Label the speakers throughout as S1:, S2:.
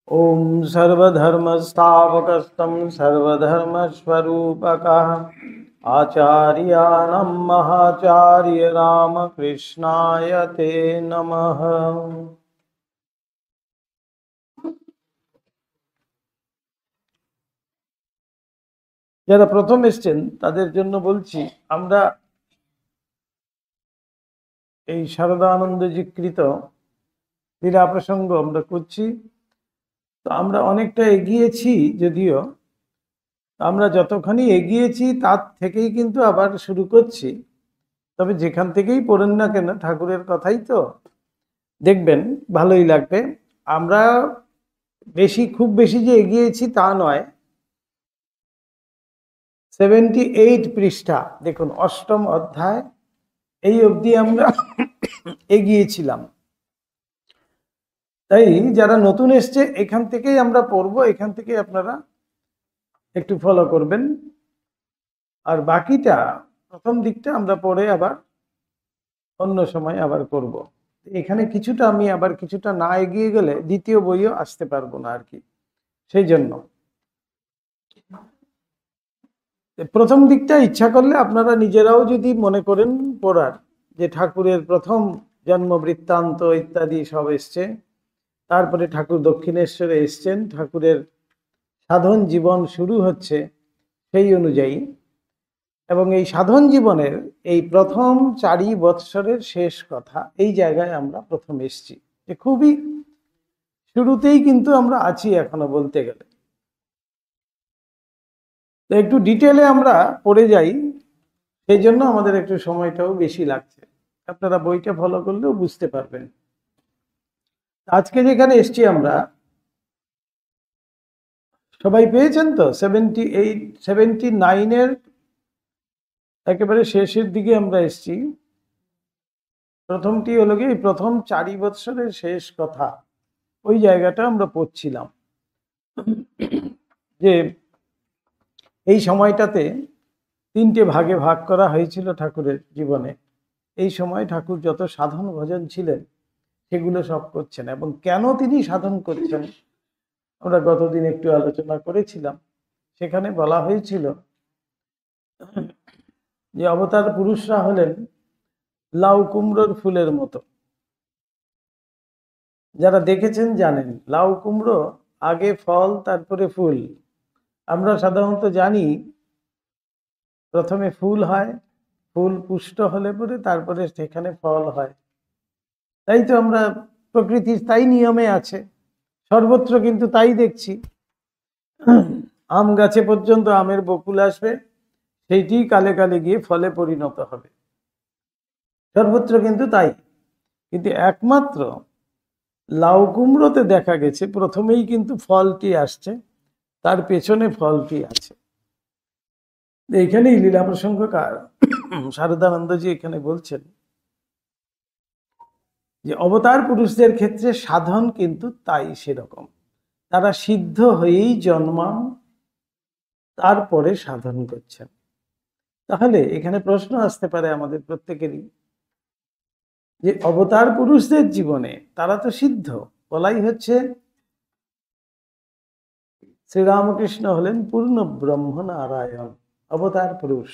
S1: ओम सर्वधर्मस्थापकस्तं सर्वधर्मस्वरूपकः आचार्याणां महाचार्य रामकृष्णाय ते नमः। যারা প্রথম এসেছেন তাদের জন্য বলছি, আমরা এই শারদানন্দজিকৃত লীলা প্রসঙ্গ আমরা করছি। তো আমরা অনেকটা এগিয়েছি, যদিও আমরা যতখানি এগিয়েছি তার থেকেই কিন্তু আবার শুরু করছি। তবে যেখান থেকেই পড়েন না কেন, ঠাকুরের কথাই তো দেখবেন, ভালোই লাগবে। আমরা খুব বেশি যে এগিয়েছি তা নয়। 78 পৃষ্ঠা দেখুন, অষ্টম অধ্যায়, এই অবধি আমরা এগিয়েছিলাম। তাই যারা নতুন এসছে এখান থেকেই আমরা পড়বো, এখান থেকে আপনারা একটু ফলো করবেন। আর বাকিটা প্রথম দিকটা আমরা পড়ে আবার অন্য সময় আবার করব। এখানে কিছুটা আমি আবার কিছুটা না এগিয়ে গেলে দ্বিতীয় বইও আসতে পারবো না আর কি। সেই জন্য প্রথম দিকটা ইচ্ছা করলে আপনারা নিজেরাও যদি মনে করেন পড়ার, যে ঠাকুরের প্রথম জন্ম বৃত্তান্ত ইত্যাদি সব এসছে, তারপরে ঠাকুর দক্ষিণেশ্বরে এসছেন, ঠাকুরের সাধন জীবন শুরু হচ্ছে সেই অনুযায়ী, এবং এই সাধন জীবনের এই প্রথম 4 বৎসরের শেষ কথা, এই জায়গায় আমরা প্রথম এসছি। যে খুবই শুরুতেই কিন্তু আমরা আছি এখনো বলতে গেলে। তো একটু ডিটেলে আমরা পড়ে যাই, সেই জন্য আমাদের একটু সময়টাও বেশি লাগছে। আপনারা বইটা ফলো করলেও বুঝতে পারবেন। আজকে যেখানে এসছি আমরা, সবাই পেয়েছেন তো? 79 একেবারে শেষের দিকে আমরা এসছি। প্রথমটি হলো গিয়ে প্রথম 4 বৎসরের শেষ কথা, ওই জায়গাটা আমরা পড়ছিলাম। যে এই সময়টাতে 3টে ভাগে ভাগ করা হয়েছিল ঠাকুরের জীবনে। এই সময় ঠাকুর যত সাধন ভজন ছিলেন সেগুলো সব করছেন, এবং কেন তিনি সাধন করছেন আমরা গতদিন একটু আলোচনা করেছিলাম। সেখানে বলা হয়েছিল যে অবতার পুরুষরা হলেন লাউ কুমড়োর ফুলের মতো। যারা দেখেছেন জানেন, লাউ কুমড়ো আগে ফল তারপরে ফুল। আমরা সাধারণত জানি প্রথমে ফুল হয়, ফুল পুষ্ট হলে পরে তারপরে সেখানে ফল হয়। তাই তো আমরা প্রকৃতির তাই নিয়মে আছে, সর্বত্র কিন্তু তাই দেখছি। আম গাছে পর্যন্ত আমের বকুল আসবে, সেইটি কালে কালে গিয়ে ফলে পরিণত হবে। সর্বত্র কিন্তু তাই। কিন্তু একমাত্র লাউ কুমড়োতে দেখা গেছে প্রথমেই কিন্তু ফলটি আসছে, তার পেছনে ফলটি আছে। এইখানেই লীলা প্রসঙ্গকার শারদানন্দজি এখানে বলছেন যে অবতার পুরুষদের ক্ষেত্রে সাধন কিন্তু তাই সেরকম। তারা সিদ্ধ হয়েই জন্মান, তারপরে সাধন করছেন। তাহলে এখানে প্রশ্ন আসতে পারে আমাদের প্রত্যেকেরই, যে অবতার পুরুষদের জীবনে তারা তো সিদ্ধ, বলাই হচ্ছে শ্রীরামকৃষ্ণ হলেন পূর্ণ ব্রহ্ম নারায়ণ, অবতার পুরুষ।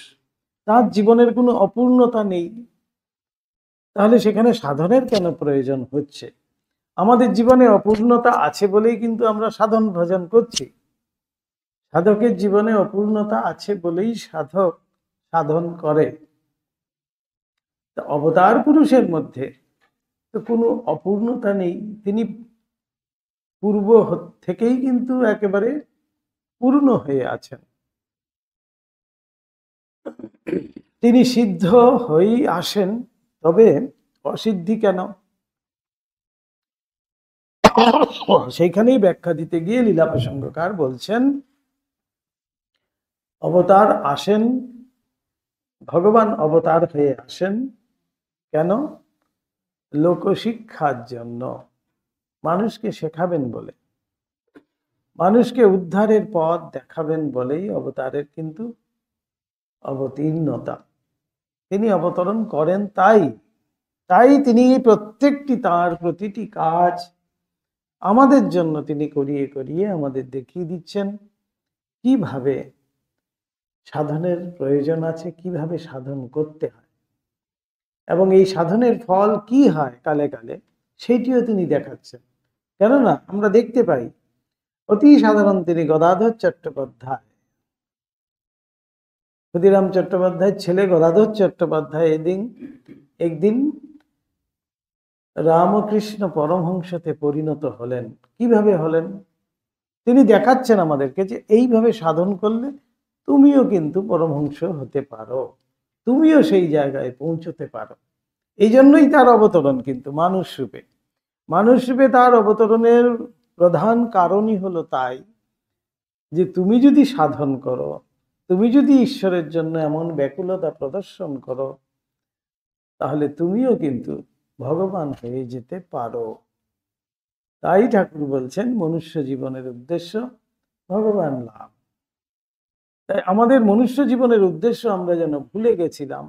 S1: তার জীবনের কোনো অপূর্ণতা নেই, তাহলে সেখানে সাধনের কেন প্রয়োজন হচ্ছে? আমাদের জীবনে অপূর্ণতা আছে বলেই কিন্তু আমরা সাধন ভজন করছি। সাধকের জীবনে অপূর্ণতা আছে বলেই সাধক সাধন করে। অবতার পুরুষের মধ্যে তো কোনো অপূর্ণতা নেই, তিনি পূর্ব থেকেই কিন্তু একেবারে পূর্ণ হয়ে আছেন। তিনি সিদ্ধ হয়েই আসেন, তবে অসিদ্ধি কেন সেইখানেই ব্যাখ্যা দিতে গিয়ে লীলা প্রসঙ্গকার বলছেন, অবতার আসেন, ভগবান অবতার হয়ে আসেন কেন? লোকশিক্ষার জন্য, মানুষকে শেখাবেন বলে, মানুষকে উদ্ধারের পথ দেখাবেন বলেই অবতারের কিন্তু অবতীর্ণতা। তিনি অবতরণ করেন তাই তিনি প্রত্যেকটি, তার প্রতিটি কাজ আমাদের জন্য তিনি করিয়ে করিয়ে আমাদের দেখিয়ে দিচ্ছেন কিভাবে সাধনের প্রয়োজন আছে, কিভাবে সাধন করতে হয়, এবং এই সাধনের ফল কি হয় কালে কালে সেইটিও তিনি দেখাচ্ছেন। কেননা আমরা দেখতে পাই অতি সাধারণ তিনি গদাধর চট্টোপাধ্যায়, ক্ষুদিরাম চট্টোপাধ্যায়ের ছেলে গদাধর চট্টোপাধ্যায় একদিন রামকৃষ্ণ পরমহংসতে পরিণত হলেন। কিভাবে হলেন তিনি দেখাচ্ছেন আমাদেরকে যে এইভাবে সাধন করলে তুমিও কিন্তু পরমহংস হতে পারো, তুমিও সেই জায়গায় পৌঁছতে পারো। এই জন্যই তার অবতরণ কিন্তু মানুষ রূপে। মানুষ রূপে তার অবতরণের প্রধান কারণই হলো তাই যে তুমি যদি সাধন করো, তুমি যদি ঈশ্বরের জন্য এমন ব্যাকুলতা প্রদর্শন করো, তাহলে তুমিও কিন্তু ভগবান হয়ে যেতে পারো। তাই ঠাকুর বলছেন মনুষ্য জীবনের উদ্দেশ্য ভগবান লাভ। তাই আমাদের মনুষ্য জীবনের উদ্দেশ্য আমরা যেন ভুলে গেছিলাম,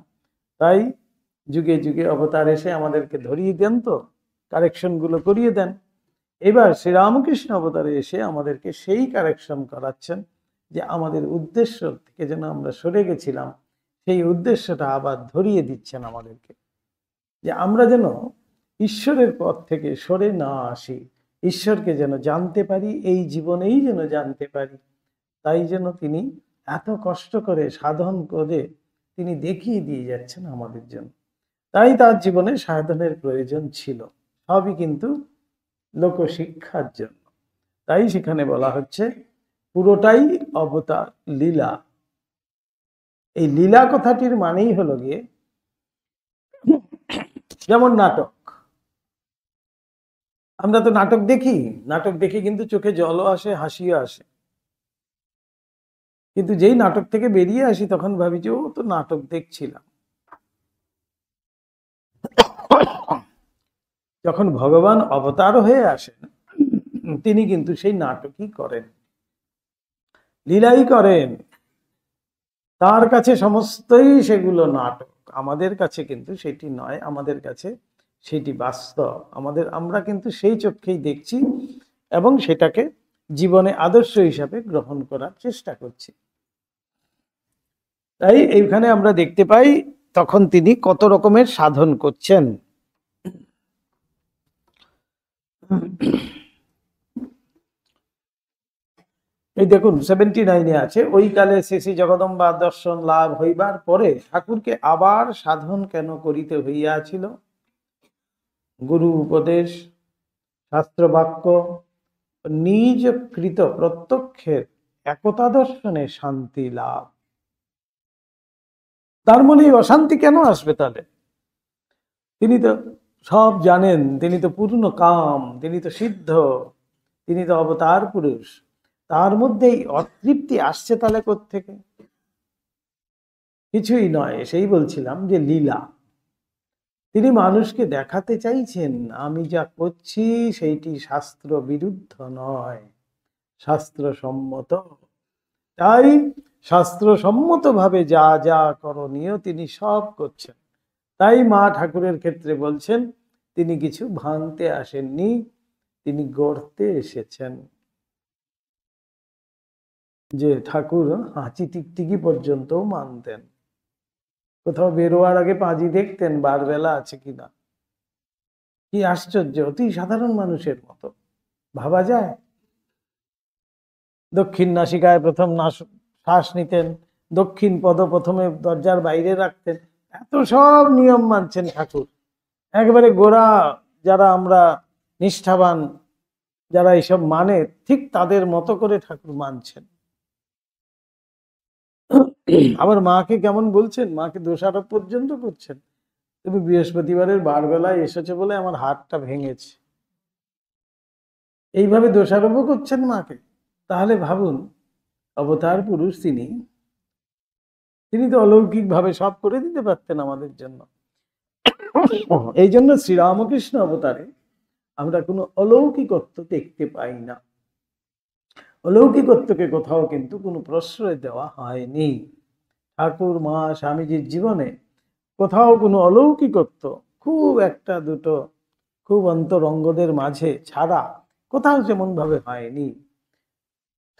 S1: তাই যুগে যুগে অবতার এসে আমাদেরকে ধরিয়ে দেন, তো কারেকশনগুলো করিয়ে দেন। এবার শ্রীরামকৃষ্ণ অবতারে এসে আমাদেরকে সেই কারেকশন করাচ্ছেন যে আমাদের উদ্দেশ্য থেকে যেন আমরা সরে গেছিলাম, সেই উদ্দেশ্যটা আবার ধরিয়ে দিচ্ছেন আমাদেরকে, যে আমরা যেন ঈশ্বরের পথ থেকে সরে না আসি, ঈশ্বরকে যেন জানতে পারি, এই জীবনেই যেন জানতে পারি। তাই যেন তিনি এত কষ্ট করে সাধন করে তিনি দেখিয়ে দিয়ে যাচ্ছেন আমাদের জন্য। তাই তার জীবনে সাধনের প্রয়োজন ছিল, সবই কিন্তু লোকশিক্ষার জন্য। তাই সেখানে বলা হচ্ছে পুরোটাই অবতার লীলা। এই লীলা কথাটির মানেই হলো গিয়ে যেমন নাটক, আমরা তো নাটক দেখি, নাটক দেখে কিন্তু চোখে জলও আসে, হাসিও আসে, কিন্তু যেই নাটক থেকে বেরিয়ে আসি তখন ভাবি যে ও তো নাটক দেখছিলাম। যখন ভগবান অবতার হয়ে আসেন তিনি কিন্তু সেই নাটকই করেন, লীলাই করেন। তার কাছে সমস্তই সেগুলো নাটক, আমাদের কাছে কিন্তু সেটি নয়, আমাদের কাছে সেটি বাস্তব। আমরা কিন্তু সেই চোখেই দেখছি এবং সেটাকে জীবনে আদর্শ হিসাবে গ্রহণ করার চেষ্টা করছি। তাই এইখানে আমরা দেখতে পাই তখন তিনি কত রকমের সাধন করছেন। এই দেখুন 79-এ আছে, ওই কালে শ্রী জগদম্বা দর্শন লাভ হইবার পরে ঠাকুরকে আবার সাধন কেন করিতে হইয়াছিল? গুরু উপদেশ, শাস্ত্র বাক্য, নিজ কৃত প্রত্যক্ষের একতা দর্শনে শান্তি লাভ। তার মনে অশান্তি কেন আসবে তাহলে? তিনি তো সব জানেন, তিনি তো পূর্ণ কাম, তিনি তো সিদ্ধ, তিনি তো অবতার পুরুষ, তার মধ্যেই অতৃপ্তি আসছে তাহলে কোত্থেকে? কিছুই নয়, সেই বলছিলাম যে লীলা। তিনি মানুষকে দেখাতে চাইছেন আমি যা করছি সেইটি শাস্ত্র বিরুদ্ধ নয়, শাস্ত্রসম্মত। তাই শাস্ত্রসম্মত ভাবে যা যা করণীয় তিনি সব করছেন। তাই মা ঠাকুরের ক্ষেত্রে বলছেন তিনি কিছু ভাঙতে আসেননি, তিনি গড়তে এসেছেন। যে ঠাকুর হাঁচি টিকটিকি পর্যন্ত মানতেন, কোথাও বেরোয়ার আগে পাঁজি দেখতেন বারবেলা আছে কিনা। কি আশ্চর্য, অতি সাধারণ মানুষের মতো ভাবা যায়। দক্ষিণ নাসিকায় প্রথম শ্বাস নিতেন, দক্ষিণ পদ প্রথমে দরজার বাইরে রাখতেন, এত সব নিয়ম মানছেন ঠাকুর। একবারে গোড়া যারা আমরা নিষ্ঠাবান, যারা এইসব মানে, ঠিক তাদের মতো করে ঠাকুর মানছেন। আবার মাকে কেমন বলছেন, মাকে দোষারোপ পর্যন্ত করছেন, তুমি বৃহস্পতিবারের বারবেলায় এসেছে বলে আমার হাতটা ভেঙেছে, এইভাবে দোষারোপও করছেন মাকে। তাহলে ভাবুন অবতার পুরুষ তিনি তো অলৌকিক ভাবে সব করে দিতে পারতেন আমাদের জন্য। এই জন্য শ্রীরামকৃষ্ণ অবতারে আমরা কোনো অলৌকিকত্ব দেখতে পাই না, অলৌকিকত্বকে কোথাও কিন্তু কোনো প্রশ্রয় দেওয়া হয়নি। ঠাকুর মা স্বামীজির জীবনে কোথাও কোনো অলৌকিকত্ব, খুব একটা দুটো খুব অন্তরঙ্গদের মাঝে ছাড়া কোথাও যেমন ভাবে হয়নি।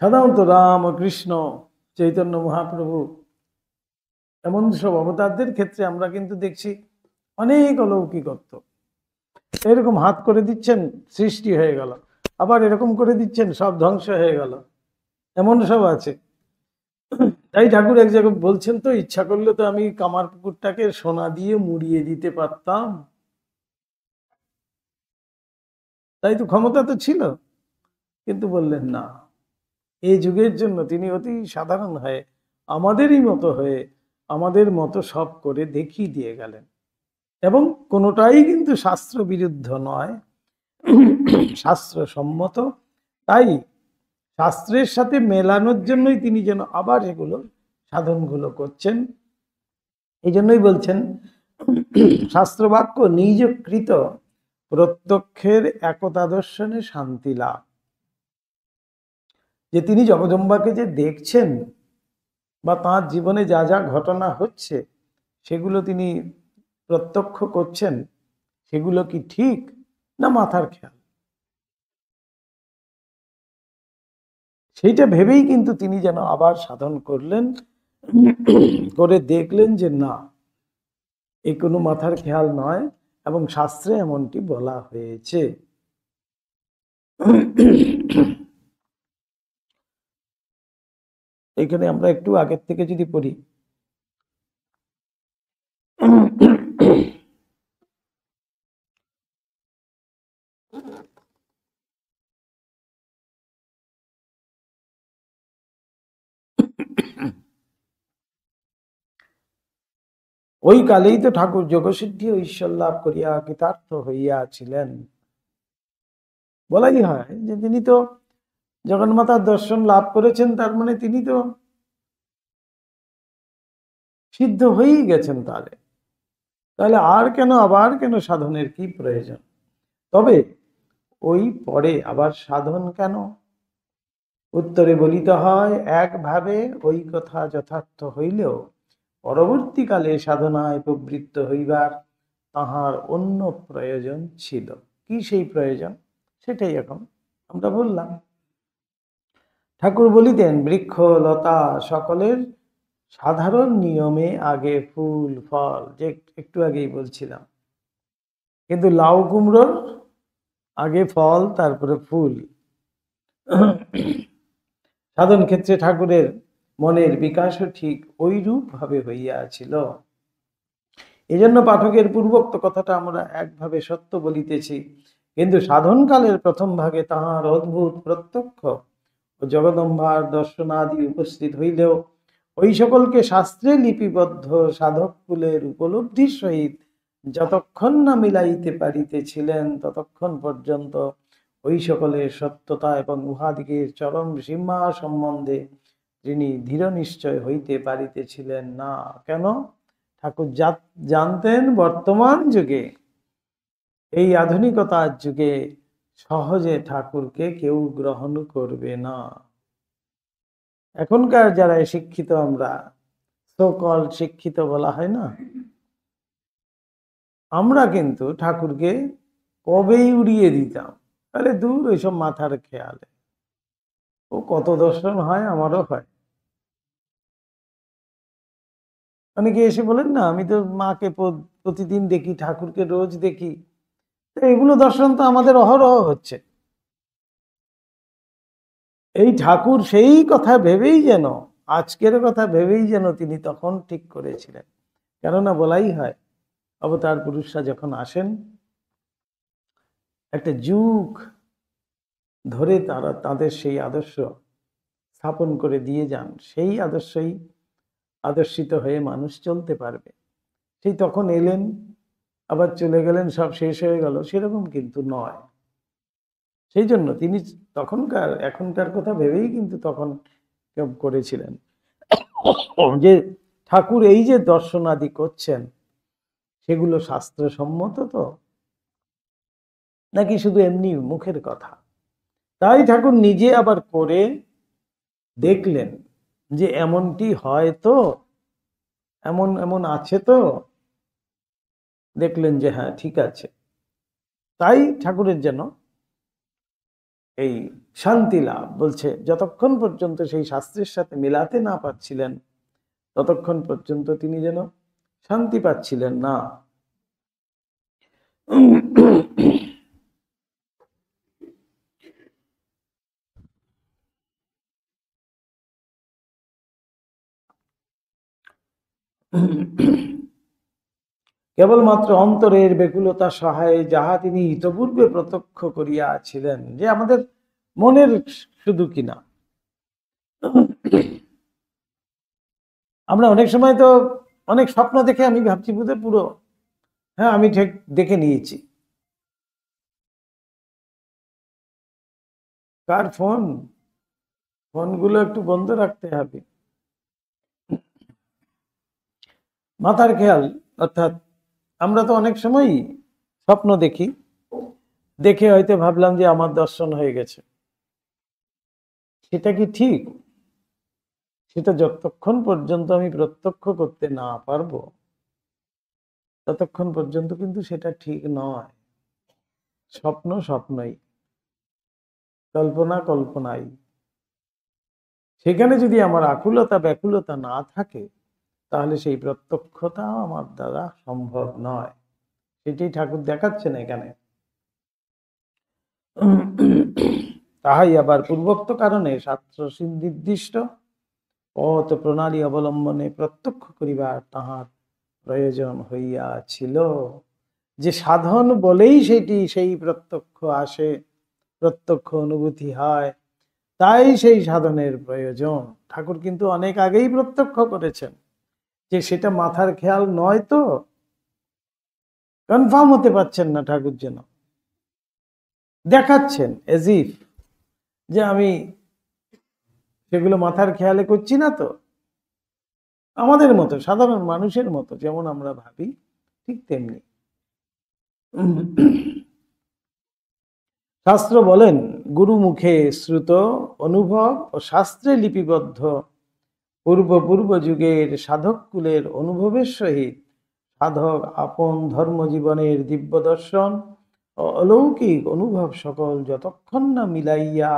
S1: সাধারণত রাম ও কৃষ্ণ, চৈতন্য মহাপ্রভু এমন সব অবতারদের ক্ষেত্রে আমরা কিন্তু দেখছি অনেক অলৌকিকত্ব। এরকম হাত করে দিচ্ছেন, সৃষ্টি হয়ে গেল, আবার এরকম করে দিচ্ছেন, সব ধ্বংস হয়ে গেল, এমন সব আছে। তাই ঠাকুর এক জায়গায় বলছেন, তো ইচ্ছা করলে তো আমি কামার পুকুরটাকে সোনা দিয়ে মুড়িয়ে দিতে পারতাম, তাই তো ক্ষমতা তো ছিল, কিন্তু বললেন না। এই যুগের জন্য তিনি অতি সাধারণ হয়ে, আমাদেরই মতো হয়ে, আমাদের মতো সব করে দেখিয়ে দিয়ে গেলেন। এবং কোনোটাই কিন্তু শাস্ত্র বিরুদ্ধ নয়, শাস্ত্রসম্মত। তাই শাস্ত্রের সাথে মেলানোর জন্যই তিনি যেন আবার এগুলো সাধনগুলো করছেন। এই জন্যই বলছেন, শাস্ত্রবাক্য নিজকৃত প্রত্যক্ষের একতা দর্শনে শান্তি লাভ। যে তিনি জগদম্বাকে যে দেখছেন বা তাঁর জীবনে যা যা ঘটনা হচ্ছে সেগুলো তিনি প্রত্যক্ষ করছেন, সেগুলো কি ঠিক না মাথার খেয়াল, সেইটা ভেবেই কিন্তু তিনি যেন আবার সাধন করলেন, করে দেখলেন যে না, এই কোনো মাথার খেয়াল নয়, এবং শাস্ত্রে এমনটি বলা হয়েছে। এখানে আমরা একটু আগের থেকে যদি পড়ি, ওই কালেই তো ঠাকুর যোগসিদ্ধি ও ঈশ্বর লাভ করিয়া কৃতার্থ হইয়াছিলেন। বলাই হয় যে তিনি তো জগন্মাতার দর্শন লাভ করেছেন, তার মানে তিনি তো সিদ্ধ হয়েই গেছেন। তাহলে আর কেন, আবার কেন সাধনের কি প্রয়োজন? তবে ওই পরে আবার সাধন কেন? উত্তরে বলিতে হয়, একভাবে ওই কথা যথার্থ হইলেও পরবর্তীকালে সাধনায় প্রবৃত্ত হইবার তাহার অন্য প্রয়োজন ছিল। কি সেই প্রয়োজন? সেটাই এখন আমরা বললাম। ঠাকুর বলিতেন, বৃক্ষ লতা সকলের সাধারণ নিয়মে আগে ফুল ফল, যে একটু আগেই বলছিলাম, কিন্তু লাউ কুমড়োর আগে ফল তারপরে ফুল। সাধন ক্ষেত্রে ঠাকুরের মনের বিকাশও ঠিক ওইরূপ ভাবে হইয়াছিল। এজন্য পাঠকের পূর্বোক্ত কথাটা আমরা একভাবে সত্য বলিতেছি, কিন্তু সাধনকালের প্রথম ভাগে তাহার অদ্ভুত প্রত্যক্ষ ও জগদম্বার দর্শনাদি উপস্থিত হইলেও ওই সকলকে শাস্ত্রে লিপিবদ্ধ সাধক কুলের উপলব্ধির সহিত যতক্ষণ না মিলাইতে পারিতেছিলেন, ততক্ষণ পর্যন্ত ওই সকলের সত্যতা এবং উহাদিগের চরম সীমা সম্বন্ধে তিনি দৃঢ় নিশ্চয় হইতে পারিতেছিলেন না। কেন? ঠাকুর জানতেন বর্তমান যুগে, এই আধুনিকতার যুগে সহজে ঠাকুরকে কেউ গ্রহণ করবে না। এখনকার যারা শিক্ষিত, আমরা সকল শিক্ষিত বলা হয় না, আমরা কিন্তু ঠাকুরকে কবেই উড়িয়ে দিতাম। আরে দূর, ওইসব মাথার খেয়ালে, ও কত দর্শন হয়, আমারও হয়। অনেকে এসে বলেন না, আমি তো মাকে প্রতিদিন দেখি, ঠাকুরকে রোজ দেখি, তো এগুলো দর্শন তো আমাদের অহরহ হচ্ছে। এই ঠাকুর সেই কথা ভেবেই যেন, আজকের কথা ভেবেই যেন তিনি তখন ঠিক করেছিলেন। কেননা বলাই হয়, অবতার পুরুষরা যখন আসেন, একটা যুগ ধরে তারা তাদের সেই আদর্শ স্থাপন করে দিয়ে যান, সেই আদর্শই আদর্শিত হয়ে মানুষ চলতে পারবে। সেই তখন এলেন, আবার চলে গেলেন, সব শেষ হয়ে গেল, সেরকম কিন্তু নয়। সেই জন্য তিনি তখনকার এখনকার কথা ভেবেই কিন্তু তখন করেছিলেন যে ঠাকুর এই যে দর্শনাদি করছেন, সেগুলো শাস্ত্রসম্মত তো নাকি শুধু এমনি মুখের কথা। তাই ঠাকুর নিজে আবার করে দেখলেন যে এমনটি হয় তো, এমন এমন আছে তো, দেখলেন যে হ্যাঁ ঠিক আছে। তাই ঠাকুরের যেন এই শান্তি লাভ, বলছে যতক্ষণ পর্যন্ত সেই শাস্ত্রের সাথে মেলাতে না পারছিলেন ততক্ষণ পর্যন্ত তিনি যেন শান্তি পাচ্ছিলেন না। কেবলমাত্র অন্তরের ব্যাকুলতা সহায়ে যাহা তিনি ইতপূর্বে প্রত্যক্ষ করিয়াছিলেন, যে আমাদের মনের শুধু কিনা, আমরা অনেক সময় তো অনেক স্বপ্ন দেখে আমি ভাবছি বুঝে পুরো হ্যাঁ আমি ঠিক দেখে নিয়েছি। কার ফোন, ফোনগুলো একটু বন্ধ রাখতে হবে। মাথার খেয়াল, অর্থাৎ আমরা তো অনেক সময় স্বপ্ন দেখি, দেখে হয়তো ভাবলাম যে আমার দর্শন হয়ে গেছে। সেটা কি ঠিক? সেটা যতক্ষণ পর্যন্ত আমি প্রত্যক্ষ করতে না পারবো ততক্ষণ পর্যন্ত কিন্তু সেটা ঠিক নয়। স্বপ্ন স্বপ্নই, কল্পনা কল্পনাই। সেখানে যদি আমার আকুলতা ব্যাকুলতা না থাকে তাহলে সেই প্রত্যক্ষতা আমার দ্বারা সম্ভব নয়। সেটাই ঠাকুর দেখাচ্ছেন এখানে। তাহাই আবার পূর্বোক্ত কারণে শাস্ত্র নির্দিষ্ট পথ প্রণালী অবলম্বনে প্রত্যক্ষ করিবার তাহার প্রয়োজন হইয়াছিল। যে সাধন বলেই সেটি সেই প্রত্যক্ষ আসে, প্রত্যক্ষ অনুভূতি হয়, তাই সেই সাধনের প্রয়োজন। ঠাকুর কিন্তু অনেক আগেই প্রত্যক্ষ করেছেন যে সেটা মাথার খেয়াল নয়, তো কনফার্ম হতে পারছেন না ঠাকুর, যেন দেখাচ্ছেন এজ ইফ যে আমি সেগুলো মাথার খেয়ালে করছি না। তো আমাদের মতো সাধারণ মানুষের মতো যেমন আমরা ভাবি ঠিক তেমনি। শাস্ত্র বলেন গুরু মুখে শ্রুত অনুভব ও শাস্ত্রে লিপিবদ্ধ পূর্ব যুগের সাধক কুলের অনুভবের সহিত সাধক আপন ধর্ম জীবনের দিব্য দর্শন ও অলৌকিক অনুভব সকল যতক্ষণ না মিলাইয়া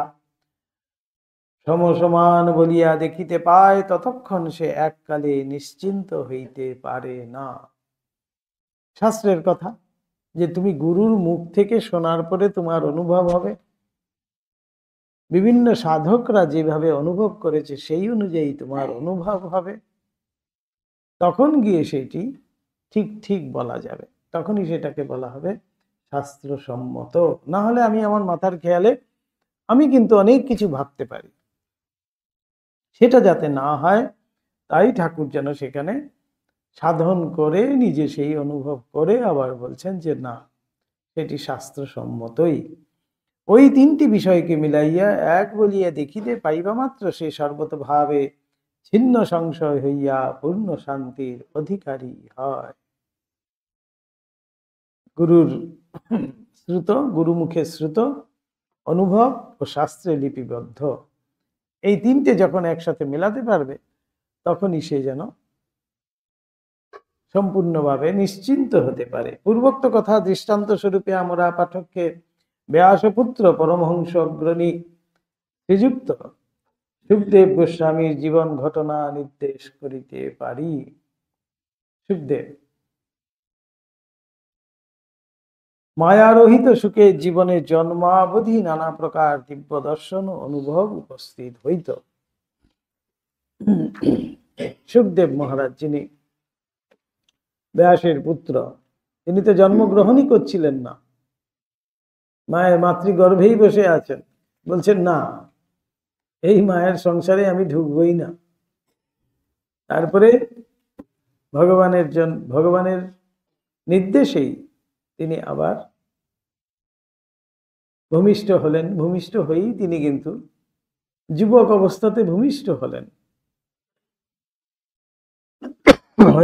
S1: সমসমান বলিয়া দেখিতে পায় ততক্ষণ সে এককালে নিশ্চিন্ত হইতে পারে না। শাস্ত্রের কথা যে তুমি গুরুর মুখ থেকে শোনার পরে তোমার অনুভব হবে, বিভিন্ন সাধকরা যেভাবে অনুভব করেছে সেই অনুযায়ী তোমার অনুভব হবে, তখন গিয়ে সেটি ঠিক ঠিক বলা যাবে, তখনই সেটাকে বলা হবে শাস্ত্রসম্মত। না হলে আমি আমার মাথার খেয়ালে আমি কিন্তু অনেক কিছু ভাবতে পারি, সেটা যাতে না হয় তাই ঠাকুর যেন সেখানে সাধন করে নিজে সেই অনুভব করে আবার বলছেন যে না সেটি শাস্ত্রসম্মতই। ওই তিনটি বিষয়কে মিলাইয়া এক বলিয়া দেখিতে পাইবা মাত্র সে সর্বতভাবে ছিন্ন সংশয় হইয়া পূর্ণ শান্তির অধিকারী হয়। গুরুর শ্রুত, গুরুমুখে শ্রুত অনুভব ও শাস্ত্রে লিপিবদ্ধ, এই তিনটে যখন একসাথে মেলাতে পারবে তখনই সে যেন সম্পূর্ণভাবে নিশ্চিন্ত হতে পারে। পূর্বোক্ত কথা দৃষ্টান্ত স্বরূপে আমরা পাঠককে ব্যাসপুত্র পরমহংস অগ্রণী শ্রীযুক্ত সুখদেব গোস্বামীর জীবন ঘটনা নির্দেশ করিতে পারি। সুখদেব মায়ারোহিত সুখে জীবনে জন্মাবধি নানা প্রকার দিব্য দর্শন ও অনুভব উপস্থিত হইত। সুখদেব মহারাজ যিনি ব্যাসের পুত্র, তিনি তো জন্মগ্রহণই করছিলেন না, মায়ের মাতৃগর্ভেই বসে আছেন, বলছেন না এই মায়ের সংসারে আমি ঢুকবই না। তারপরে ভগবানের নির্দেশেই তিনি আবার ভূমিষ্ঠ হলেন। ভূমিষ্ঠ হয়েই তিনি কিন্তু যুবক অবস্থাতে ভূমিষ্ঠ হলেন।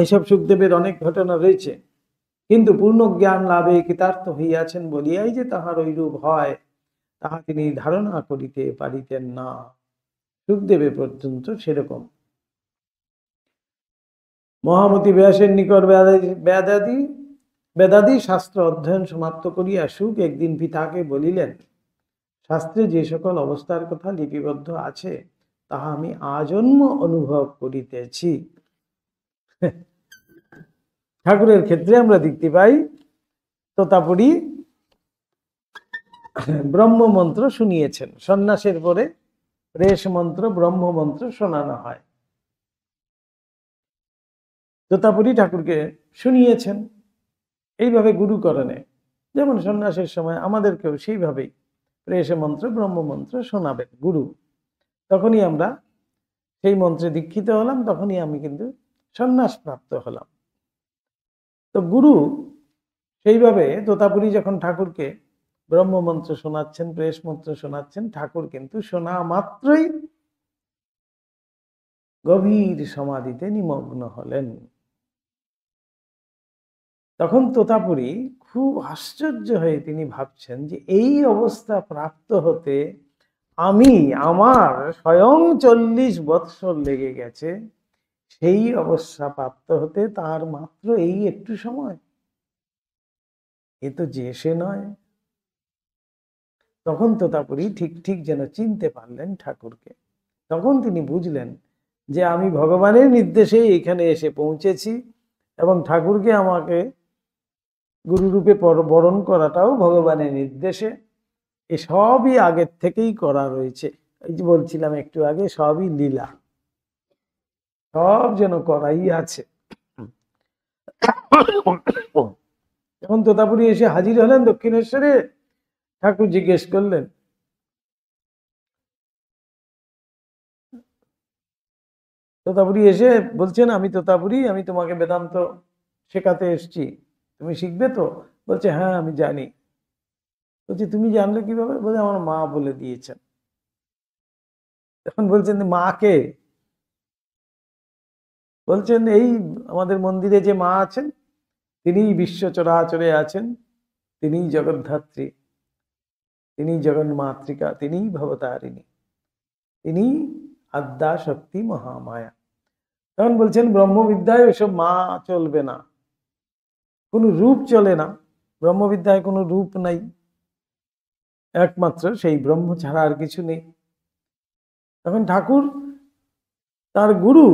S1: এইসব সুখদেবের অনেক ঘটনা রয়েছে, কিন্তু পূর্ণ জ্ঞান লাভে কৃতার্থ হইয়াছেন বলিয়াই যে তাহার ঐরূপ হয় তাহা তিনি ধারণা করিতে পারিতেন না। সুখদেবের পর্যন্ত সেরকম। মহামতি ব্যাসের নিকট বেদাদি শাস্ত্র অধ্যয়ন সমাপ্ত করিয়া সুখ একদিন পিতাকে বলিলেন, শাস্ত্রে যে সকল অবস্থার কথা লিপিবদ্ধ আছে তাহা আমি আজন্ম অনুভব করিতেছি। ঠাকুরের ক্ষেত্রে আমরা দেখতে পাই তোতাপুরী ব্রহ্মমন্ত্র শুনিয়েছেন। সন্ন্যাসের পরে রেশ মন্ত্র ব্রহ্মমন্ত্র শোনানো হয়। তোতাপুরী ঠাকুরকে শুনিয়েছেন এইভাবে গুরুকরণে, যেমন সন্ন্যাসের সময় আমাদেরকেও সেইভাবেই রেশ মন্ত্র ব্রহ্মমন্ত্র শোনাবেন গুরু। তখনই আমরা সেই মন্ত্রে দীক্ষিত হলাম, তখনই আমি কিন্তু সন্ন্যাস প্রাপ্ত হলাম। তো গুরু সেইভাবে তোতাপুরী যখন ঠাকুরকে ব্রহ্মমন্ত্র শোনাচ্ছেন, প্রেস মন্ত্র শোনাচ্ছেন, ঠাকুর কিন্তু শোনা মাত্রই গভীর সমাধিতে নিমগ্ন হলেন। তখন তোতাপুরী খুব আশ্চর্য হয়ে তিনি ভাবছেন যে এই অবস্থা প্রাপ্ত হতে আমার স্বয়ং 40 বৎসর লেগে গেছে, সেই অবস্থা প্রাপ্ত হতে তার মাত্র এই একটু সময়, এ তো যে সে নয়। তখন তোতাপুরী ঠিক ঠিক যেন চিনতে পারলেন ঠাকুরকে। তখন তিনি বুঝলেন যে আমি ভগবানের নির্দেশে এখানে এসে পৌঁছেছি, এবং ঠাকুরকে আমাকে গুরুরূপে বরণ করাটাও ভগবানের নির্দেশে। এ সবই আগের থেকেই করা রয়েছে। এই যে বলছিলাম একটু আগে, সবই লীলা, সব যেন করাই আছে। যখন তোতাপুরী এসে হাজির হলেন দক্ষিণেশ্বরে, ঠাকুর জিজ্ঞেস করলেন, তোতাপুরী এসে বলছেন, আমি তোতাপুরী, আমি তোমাকে বেদান্ত শেখাতে এসছি, তুমি শিখবে তো? বলছে, হ্যাঁ আমি জানি। বলছে, তুমি জানলে কিভাবে? বলে, আমার মা বলে দিয়েছেন। তখন বলছেন, মা কে? বলছেন, এই আমাদের মন্দিরে যে মা আছেন, তিনিই বিশ্ব চরাচরে আছেন, তিনিই জগদ্ধাত্রী, তিনিই জগন্মাতৃকা, তিনিই ভবতারিণী, তিনিই আদ্যা শক্তি মহামায়া। তখন বলছেন, ব্রহ্মবিদ্যায় ওসব মা চলবে না, কোনো রূপ চলে না, ব্রহ্মবিদ্যায় কোনো রূপ নাই, একমাত্র সেই ব্রহ্ম ছাড়া আর কিছু নেই। তখন ঠাকুর তার গুরু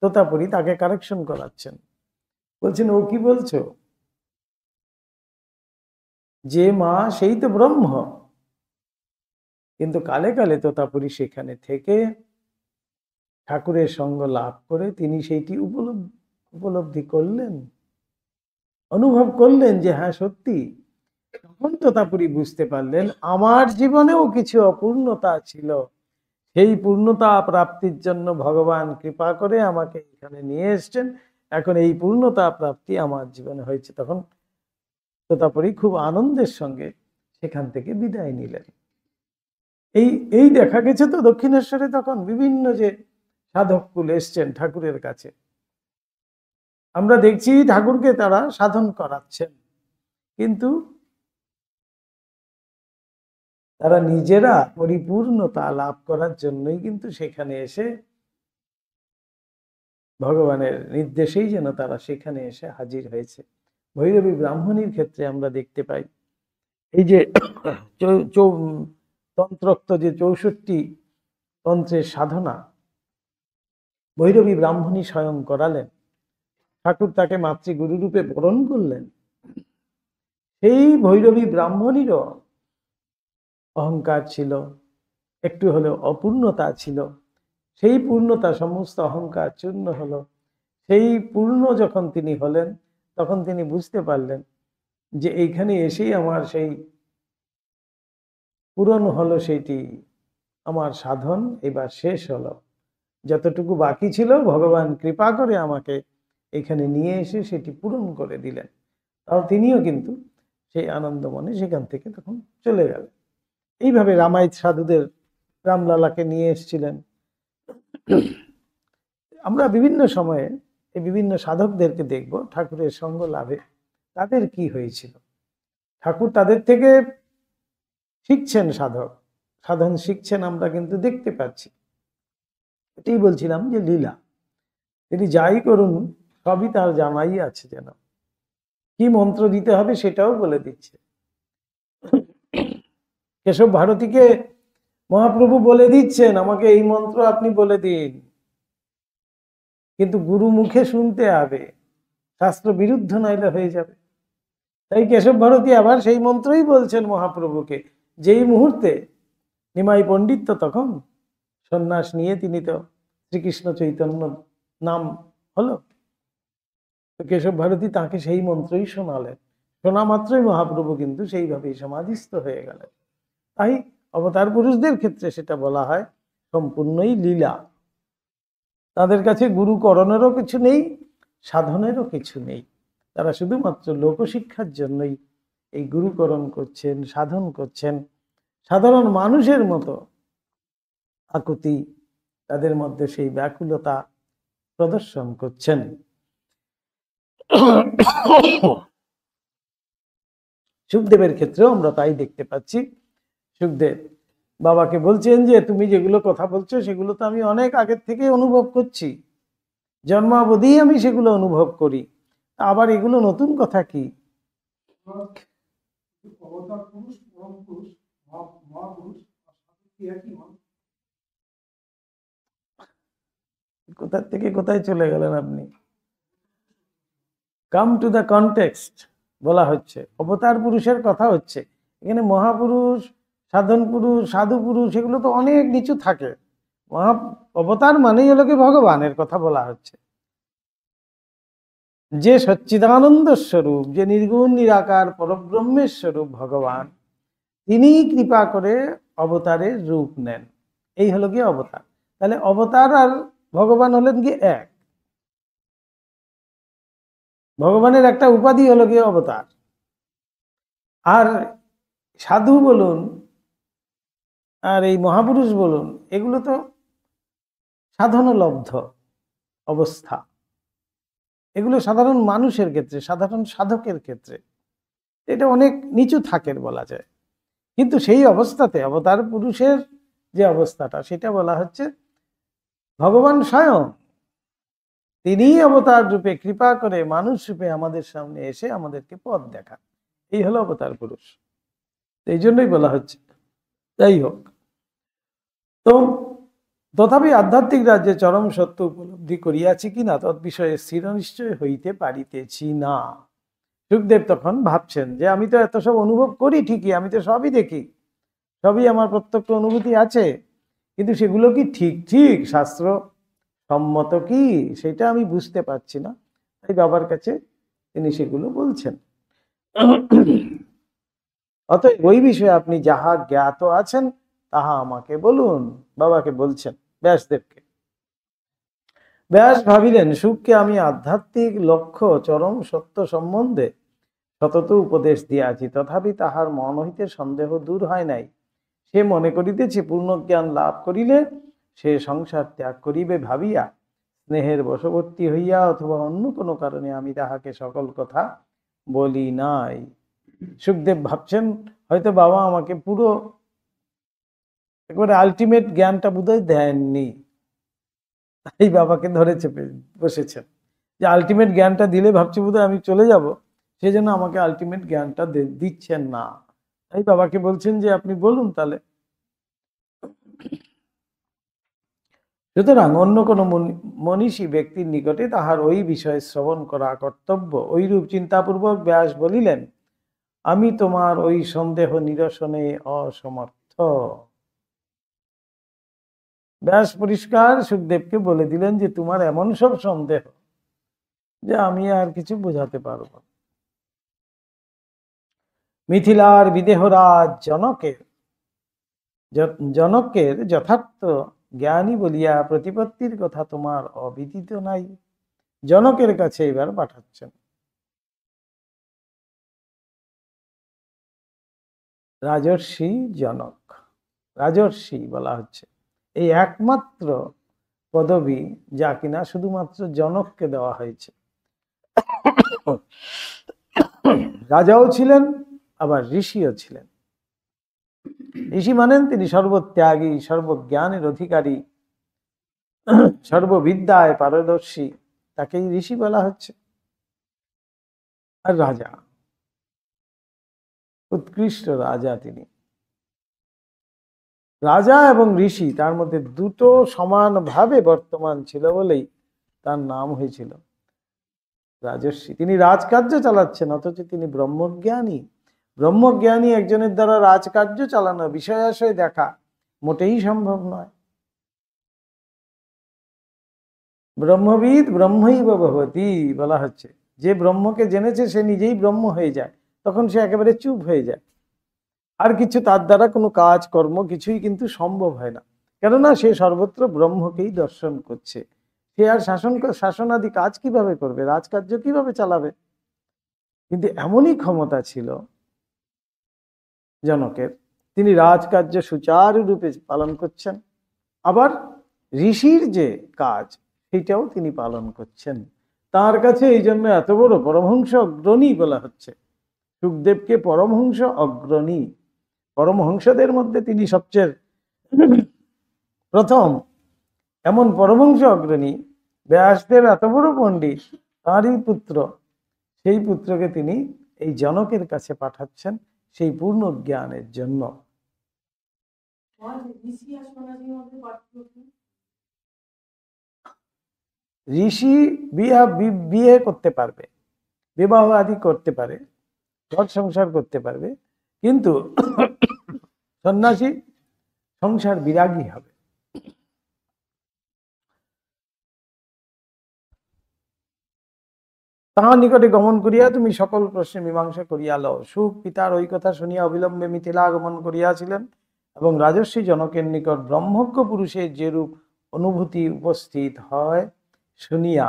S1: তোতাপুরী তাকে কারেকশন করাচ্ছেন, বলছেন, ও কি বলছো? যে মা সেই তো ব্রহ্ম। কিন্তু কালে কালে তোতাপুরী সেখানে থেকে ঠাকুরের সঙ্গ লাভ করে তিনি সেইটি উপলব্ধি করলেন, অনুভব করলেন যে হ্যাঁ সত্যি। তখন তোতাপুরী বুঝতে পারলেন আমার জীবনেও কিছু অপূর্ণতা ছিল, সেই পূর্ণতা প্রাপ্তির জন্য ভগবান কৃপা করে আমাকে এখানে নিয়ে এসছেন, এখন এই পূর্ণতা প্রাপ্তি আমার জীবনে হয়েছে। তখন তোতাপুরী খুব আনন্দের সঙ্গে সেখান থেকে বিদায় নিলেন। এই এই দেখা গেছে তো দক্ষিণেশ্বরে তখন বিভিন্ন যে সাধককুল এসছেন ঠাকুরের কাছে, আমরা দেখছি ঠাকুরকে তারা সাধন করাচ্ছেন, কিন্তু তারা নিজেরা পরিপূর্ণতা লাভ করার জন্যই কিন্তু সেখানে এসে ভগবানের নির্দেশেই যেন তারা সেখানে এসে হাজির হয়েছে। ভৈরবী ব্রাহ্মণীর ক্ষেত্রে আমরা দেখতে পাই এই যে তন্ত্রোক্ত যে 64 তন্ত্রের সাধনা ভৈরবী ব্রাহ্মণী স্বয়ং করালেন, ঠাকুর তাকে মাতৃগুরু রূপে বরণ করলেন। সেই ভৈরবী ব্রাহ্মণীরও অহংকার ছিল, একটু হলেও অপূর্ণতা ছিল, সেই পূর্ণতা সমস্ত অহংকার চূর্ণ হলো। সেই পূর্ণ যখন তিনি হলেন, তখন তিনি বুঝতে পারলেন যে এইখানে এসেই আমার সেই পূরণ হলো, সেইটি আমার সাধন এবার শেষ হলো। যতটুকু বাকি ছিল ভগবান কৃপা করে আমাকে এখানে নিয়ে এসে সেটি পূরণ করে দিলেন। তাও তিনিও কিন্তু সেই আনন্দ মনে সেখান থেকে তখন চলে গেলেন। এইভাবে রামায়িত সাধুদের রামলালাকে নিয়ে এসেছিলেন। আমরা বিভিন্ন সময়ে এই বিভিন্ন সাধকদেরকে দেখব ঠাকুরের সঙ্গ লাভে তাদের কি হয়েছিল। ঠাকুর তাদের থেকে শিখছেন, সাধন শিখছেন, আমরা কিন্তু দেখতে পাচ্ছি। এটাই বলছিলাম যে লীলা, তিনি যাই করুন সবই তার জানাই আছে, যেন কি মন্ত্র দিতে হবে সেটাও বলে দিচ্ছে। কেশব ভারতীকে মহাপ্রভু বলে দিচ্ছেন, আমাকে এই মন্ত্র আপনি বলে দিন, কিন্তু গুরু মুখে শুনতে হবে, শাস্ত্র বিরুদ্ধ নাইলে হয়ে যাবে। তাই কেশব ভারতী আবার সেই মন্ত্রই বলছেন মহাপ্রভুকে। যেই মুহূর্তে নিমাই পণ্ডিত তো তখন সন্ন্যাস নিয়ে তিনি তো শ্রীকৃষ্ণ চৈতন্য নাম হলো, তো কেশব ভারতী তাকে সেই মন্ত্রই শোনালেন। শোনা মাত্রই মহাপ্রভু কিন্তু সেইভাবেই সমাধিস্থ হয়ে গেলেন। তাই অবতার পুরুষদের ক্ষেত্রে সেটা বলা হয় সম্পূর্ণই লীলা। তাদের কাছে গুরুকরণেরও কিছু নেই, সাধনেরও কিছু নেই। তারা শুধুমাত্র লোকশিক্ষার জন্যই এই গুরুকরণ করছেন, সাধন করছেন। সাধারণ মানুষের মতো আকুতি, তাদের মধ্যে সেই ব্যাকুলতা প্রদর্শন করছেন। সুখদেবের ক্ষেত্রেও আমরা তাই দেখতে পাচ্ছি। সুখদেব বাবাকে বলছেন যে তুমি যেগুলো কথা বলছো সেগুলো তো আমি অনেক আগের থেকে অনুভব করছি, জন্মাবধি আমি সেগুলো অনুভব করি, আবার এগুলো নতুন কথা কি? কোথা থেকে কোথায় চলে গেলেন আপনি? কাম টু দ্য কনটেক্সট বলা হচ্ছে, অবতার পুরুষের কথা হচ্ছে এখানে। মহাপুরুষ, সাধন পুরুষ, সাধু পুরুষ এগুলো তো অনেক নিচু থাকে। অবতার মানেই হলো কি ভগবানের কথা বলা হচ্ছে, যে সচ্চিদানন্দ স্বরূপ, যে নির্গুণ নিরাকার পরব্রহ্মের স্বরূপ ভগবান, তিনি কৃপা করে অবতারের রূপ নেন। এই হলো কি অবতার। তাহলে অবতার আর ভগবান হলেন কি এক। ভগবানের একটা উপাধি হলো কি অবতার। আর সাধু বলুন আর এই মহাপুরুষ বলুন, এগুলো তো সাধনলব্ধ অবস্থা। এগুলো সাধারণ মানুষের ক্ষেত্রে, সাধারণ সাধকের ক্ষেত্রে এটা অনেক নিচু থাকের বলা যায়। কিন্তু সেই অবস্থাতে অবতার পুরুষের যে অবস্থাটা, সেটা বলা হচ্ছে ভগবান স্বয়ং তিনি অবতার রূপে কৃপা করে মানুষ রূপে আমাদের সামনে এসে আমাদেরকে পথ দেখান। এই হলো অবতার পুরুষ। এই জন্যই বলা হচ্ছে। যাই হোক, তো তথাপি আধ্যাত্মিক রাজ্যে চরম সত্য উপলব্ধি করিয়াছি কিনা তৎ বিষয়ে স্থির নিশ্চয় হইতে পারিতেছি না। সুখদেব তখন ভাবছেন যে আমি তো এত সব অনুভব করি ঠিকই, আমি তো সবই দেখি, সবই আমার প্রত্যক্ষ অনুভূতি আছে, কিন্তু সেগুলো কি ঠিক ঠিক শাস্ত্র সম্মত কি সেটা আমি বুঝতে পারছি না। তাই বাবার কাছে তিনি সেগুলো বলছেন। অতএব ওই বিষয়ে আপনি যাহা জ্ঞাত আছেন তাহা আমাকে বলুন, বাবাকে বলছেন ব্যাসদেবকে। ব্যাস ভাবিলেন সুখকে আমি আধ্যাত্মিক লক্ষ্য চরম সত্য সম্বন্ধে সতত উপদেশ দিয়াছি, তথাপি তাহার মন হইতে সন্দেহ দূর হয় নাই। সে মনে করিতেছে পূর্ণ জ্ঞান লাভ করিলে সে সংসার ত্যাগ করিবে ভাবিয়া স্নেহের বশবর্তী হইয়া অথবা অন্য কোনো কারণে আমি তাহাকে সকল কথা বলি নাই। সুখদেব ভাবছেন হয়তো বাবা আমাকে পুরো একবারে আলটিমেট জ্ঞানটা বোধহয় দেননি, তাই বাবাকে ধরে চেপে বসেছেন যে আলটিমেট জ্ঞানটা দিলে ভাবছি বোধহয় আমি চলে যাব, সেই জন্য আমাকে আলটিমেট জ্ঞানটা দিচ্ছেন না। তাই বাবাকে বলছেন যে আপনি বলুন তাহলে। সুতরাং অন্য কোনো মনীষী ব্যক্তির নিকটে তাহার ওই বিষয়ে শ্রবণ করা কর্তব্য। ওইরূপ চিন্তাপূর্বক ব্যাস বলিলেন আমি তোমার ওই সন্দেহ নিরসনে অসমর্থ। ব্যাস পরিষ্কার সুখদেবকে বলে দিলেন যে তোমার এমন সব সন্দেহ যে আমি আর কিছু বোঝাতে পারব। মিথিলার বিদেহরাজ জনকের যথার্থ জ্ঞানী বলিয়া প্রতিপত্তির কথা তোমার অবিদিত নাই। জনকের কাছে এবার পাঠাচ্ছেন। রাজর্ষি জনক, রাজর্ষি বলা হচ্ছে এই একমাত্র পদবী যা কিনা শুধুমাত্র জনককে দেওয়া হয়েছে। রাজাও ছিলেন আবার ঋষিও ছিলেন। ঋষি মানেন তিনি সর্বত্যাগী, সর্বজ্ঞানের অধিকারী, সর্ববিদ্যায় পারদর্শী, তাকেই ঋষি বলা হচ্ছে। আর রাজা, উৎকৃষ্ট রাজা তিনি। রাজা এবং ঋষি তার মধ্যে দুটো সমানভাবে বর্তমান ছিল বলেই তার নাম হয়েছিল রাজর্ষি। তিনি রাজকার্য চালাচ্ছেন অথচ তিনি ব্রহ্মজ্ঞানী। ব্রহ্মজ্ঞানী একজনের দ্বারা রাজকার্য চালানো, বিষয়াশয় দেখা মোটেই সম্ভব নয়। ব্রহ্মবিদ ব্রহ্মৈব ভবতি বলা হচ্ছে, যে ব্রহ্মকে জেনেছে সে নিজেই ব্রহ্ম হয়ে যায়, তখন সে একেবারে চুপ হয়ে যায়, আর কিছু তার দ্বারা কোনো কাজ কর্ম কিছুই কিন্তু সম্ভব হয় না, কেননা সে সর্বত্র ব্রহ্মকেই দর্শন করছে। সে আর শাসনাদি কাজ কিভাবে করবে, রাজকার্য কিভাবে চালাবে? কিন্তু এমনই ক্ষমতা ছিল জনকের, তিনি রাজকার্য সুচারুরূপে পালন করছেন, আবার ঋষির যে কাজ সেটাও তিনি পালন করছেন। তার কাছে এই জন্য এত বড় পরমহংস অগ্রণী বলা হচ্ছে। সুখদেবকে পরমহংস অগ্রণী, পরমহংসদের মধ্যে তিনি সবচেয়ে প্রথম। এমন পরমহংস অগ্রণী ব্যাসদেব এত বড় পণ্ডিত, তাঁরই পুত্র, সেই পুত্রকে তিনি এই জনকের কাছে পাঠাচ্ছেন সেই পূর্ণ জ্ঞানের জন্য। ঋষি বিয়ে করতে পারবে, বিবাহ আদি করতে পারে, ঘর সংসার করতে পারবে, কিন্তু সন্ন্যাসী সংসার বিরাগী হবে। তাহার নিকটে গমন করিয়া তুমি সকল প্রশ্নে মীমাংসা করিয়া লও। সুখ পিতার ওই কথা শুনিয়া অবিলম্বে মিথিলা আগমন করিয়াছিলেন এবং রাজর্ষি জনকের নিকট ব্রহ্মজ্ঞ পুরুষের যেরূপ অনুভূতি উপস্থিত হয় শুনিয়া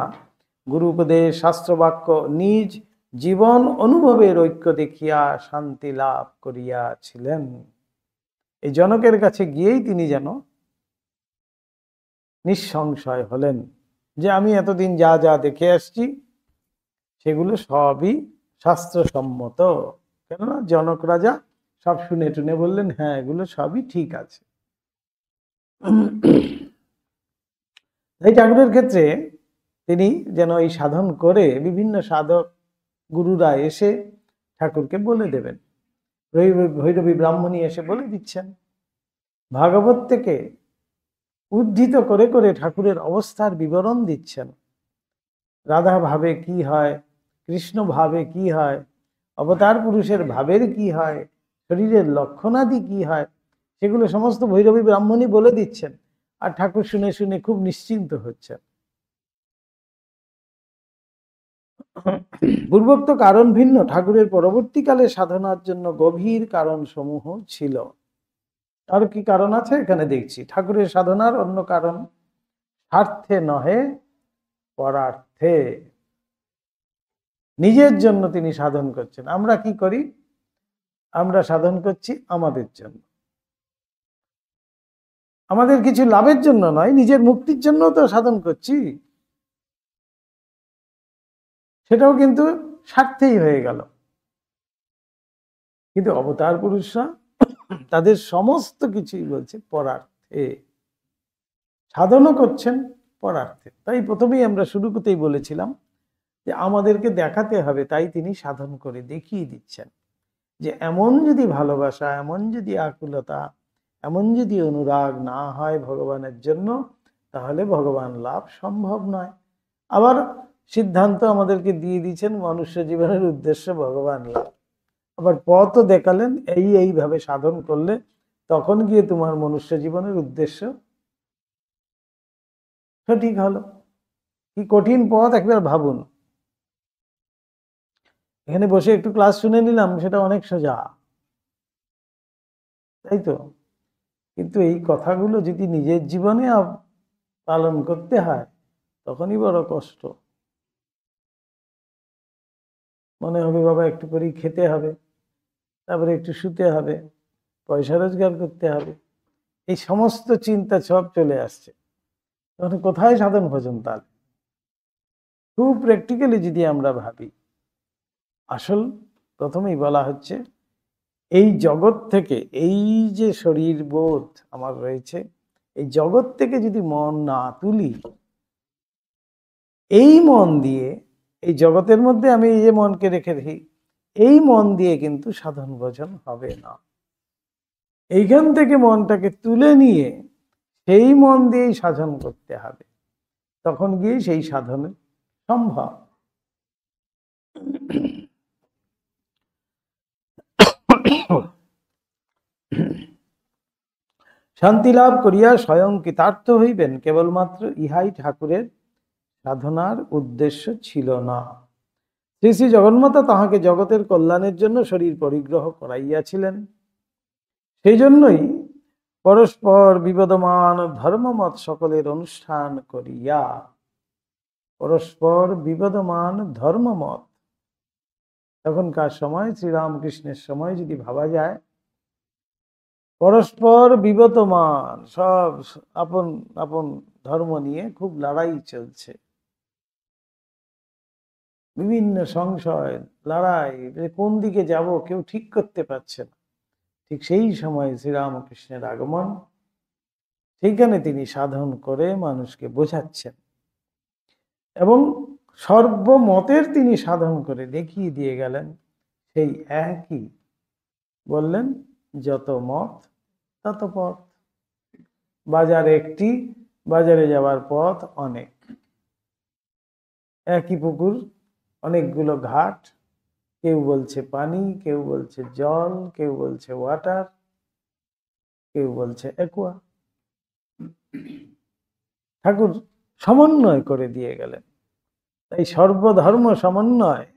S1: গুরু উপদেশ শাস্ত্রবাক্য নিজ জীবন অনুভবের ঐক্য দেখিয়া শান্তি লাভ করিয়াছিলেন। এই জনকের কাছে গিয়েই তিনি যেন নিঃসংশয় হলেন যে আমি এতদিন যা যা দেখে আসছি সেগুলো সবই শাস্ত্রসম্মত। কেননা জনক রাজা সব শুনে টুনে বললেন হ্যাঁ এগুলো সবই ঠিক আছে। এই ঠাকুরের ক্ষেত্রে তিনি যেন এই সাধন করে বিভিন্ন সাধক গুরুরা এসে ঠাকুরকে বলে দেবেন, ভৈরবী ব্রাহ্মণী এসে বলে দিচ্ছেন, ভাগবত থেকে উদ্ধৃত করে করে ঠাকুরের অবস্থার বিবরণ দিচ্ছেন। রাধা ভাবে কি হয়, কৃষ্ণ ভাবে কি হয়, অবতার পুরুষের ভাবের কি হয়, শরীরের লক্ষণাদি কি হয়, সেগুলো সমস্ত ভৈরবী ব্রাহ্মণী বলে দিচ্ছেন। আর ঠাকুর শুনে শুনে খুব নিশ্চিন্ত হচ্ছেন। পূর্বোক্ত কারণ ভিন্ন ঠাকুরের পরবর্তীকালে সাধনার জন্য গভীর কারণ সমূহ ছিল। আর কি কারণ আছে এখানে দেখছি। ঠাকুরের সাধনার অন্য কারণ, স্বার্থে নহে পরার্থে, নিজের জন্য তিনি সাধন করছেন। আমরা কি করি, আমরা সাধন করছি আমাদের জন্য, আমাদের কিছু লাভের জন্য নয়, নিজের মুক্তির জন্য তো সাধন করছি, সেটাও কিন্তু স্বার্থেই হয়ে গেল। কিন্তু অবতার পুরুষরা তাদের সমস্ত কিছুই বলছে পরার্থে, সাধনও করছেন পরার্থে। তাই প্রথমেই আমরা শুরু করতেই বলেছিলাম যে আমাদেরকে দেখাতে হবে, তাই তিনি সাধন করে দেখিয়ে দিচ্ছেন যে এমন যদি ভালোবাসা, এমন যদি আকুলতা, এমন যদি অনুরাগ না হয় ভগবানের জন্য, তাহলে ভগবান লাভ সম্ভব নয়। আবার সিদ্ধান্ত আমাদেরকে দিয়ে দিচ্ছেন মনুষ্য জীবনের উদ্দেশ্য ভগবান লাভ। আবার পথও দেখালেন, এইভাবে সাধন করলে তখন গিয়ে তোমার মনুষ্য জীবনের উদ্দেশ্য সঠিক হলো। কি কঠিন পথ একবার ভাবুন। এখানে বসে একটু ক্লাস শুনে নিলাম, সেটা অনেক সোজা, তাই তো? কিন্তু এই কথাগুলো যদি নিজের জীবনে পালন করতে হয় তখনই বড় কষ্ট। মনে হবে বাবা একটু করেই খেতে হবে, তারপরে একটু শুতে হবে, পয়সা রোজগার করতে হবে, এই সমস্ত চিন্তা সব চলে আসছে। তখন কোথায় সাধন ভজন? তাহলে খুব প্র্যাকটিক্যালি যদি আমরা ভাবি, আসল প্রথমেই বলা হচ্ছে এই জগৎ থেকে, এই যে শরীর বোধ আমার রয়েছে, এই জগৎ থেকে যদি মন না তুলি, এই মন দিয়ে, এই জগতের মধ্যে আমি এই যে মনকে রেখে দেখি, এই মন দিয়ে কিন্তু সাধন ভজন হবে না। এইখান থেকে মনটাকে তুলে নিয়ে সেই মন দিয়েই সাধন করতে হবে, তখন গিয়ে সেই সাধন সম্ভব। শান্তি লাভ করিয়া স্বয়ং কৃতার্থ হইবেন, কেবলমাত্র ইহাই ঠাকুরের সাধনার উদ্দেশ্য ছিল না। শ্রী শ্রী জগন্মাতা তাহাকে জগতের কল্যাণের জন্য শরীর পরিগ্রহ করাইয়াছিলেন। সেই জন্যই পরস্পর বিবদমান ধর্মমত সকলের অনুষ্ঠান করিয়া, পরস্পর বিবদমান ধর্মমত, তখনকার সময় শ্রীরামকৃষ্ণের সময় যদি ভাবা যায়, পরস্পর বিবদমান, সব আপন আপন ধর্ম নিয়ে খুব লড়াই চলছে, বিভিন্ন সংশয়, লড়াই, কোন দিকে যাব কেউ ঠিক করতে পারছে না। ঠিক সেই সময় শ্রীরামকৃষ্ণের আগমন, সেইখানে তিনি সাধন করে মানুষকে বোঝাচ্ছেন এবং সর্বমতের তিনি সাধন করে দেখিয়ে দিয়ে গেলেন। সেই একই বললেন, যত মত তত পথ। বাজার একটি, বাজারে যাওয়ার পথ অনেক। একই পুকুর, অনেকগুলো ঘাট, কেউ বলছে পানি, কেউ বলছে জল, কেউ বলছে ওয়াটার, কেউ বলছে একুয়া। ঠাকুর সমন্বয় করে দিয়ে গেলেন। তাই সর্বধর্ম সমন্বয়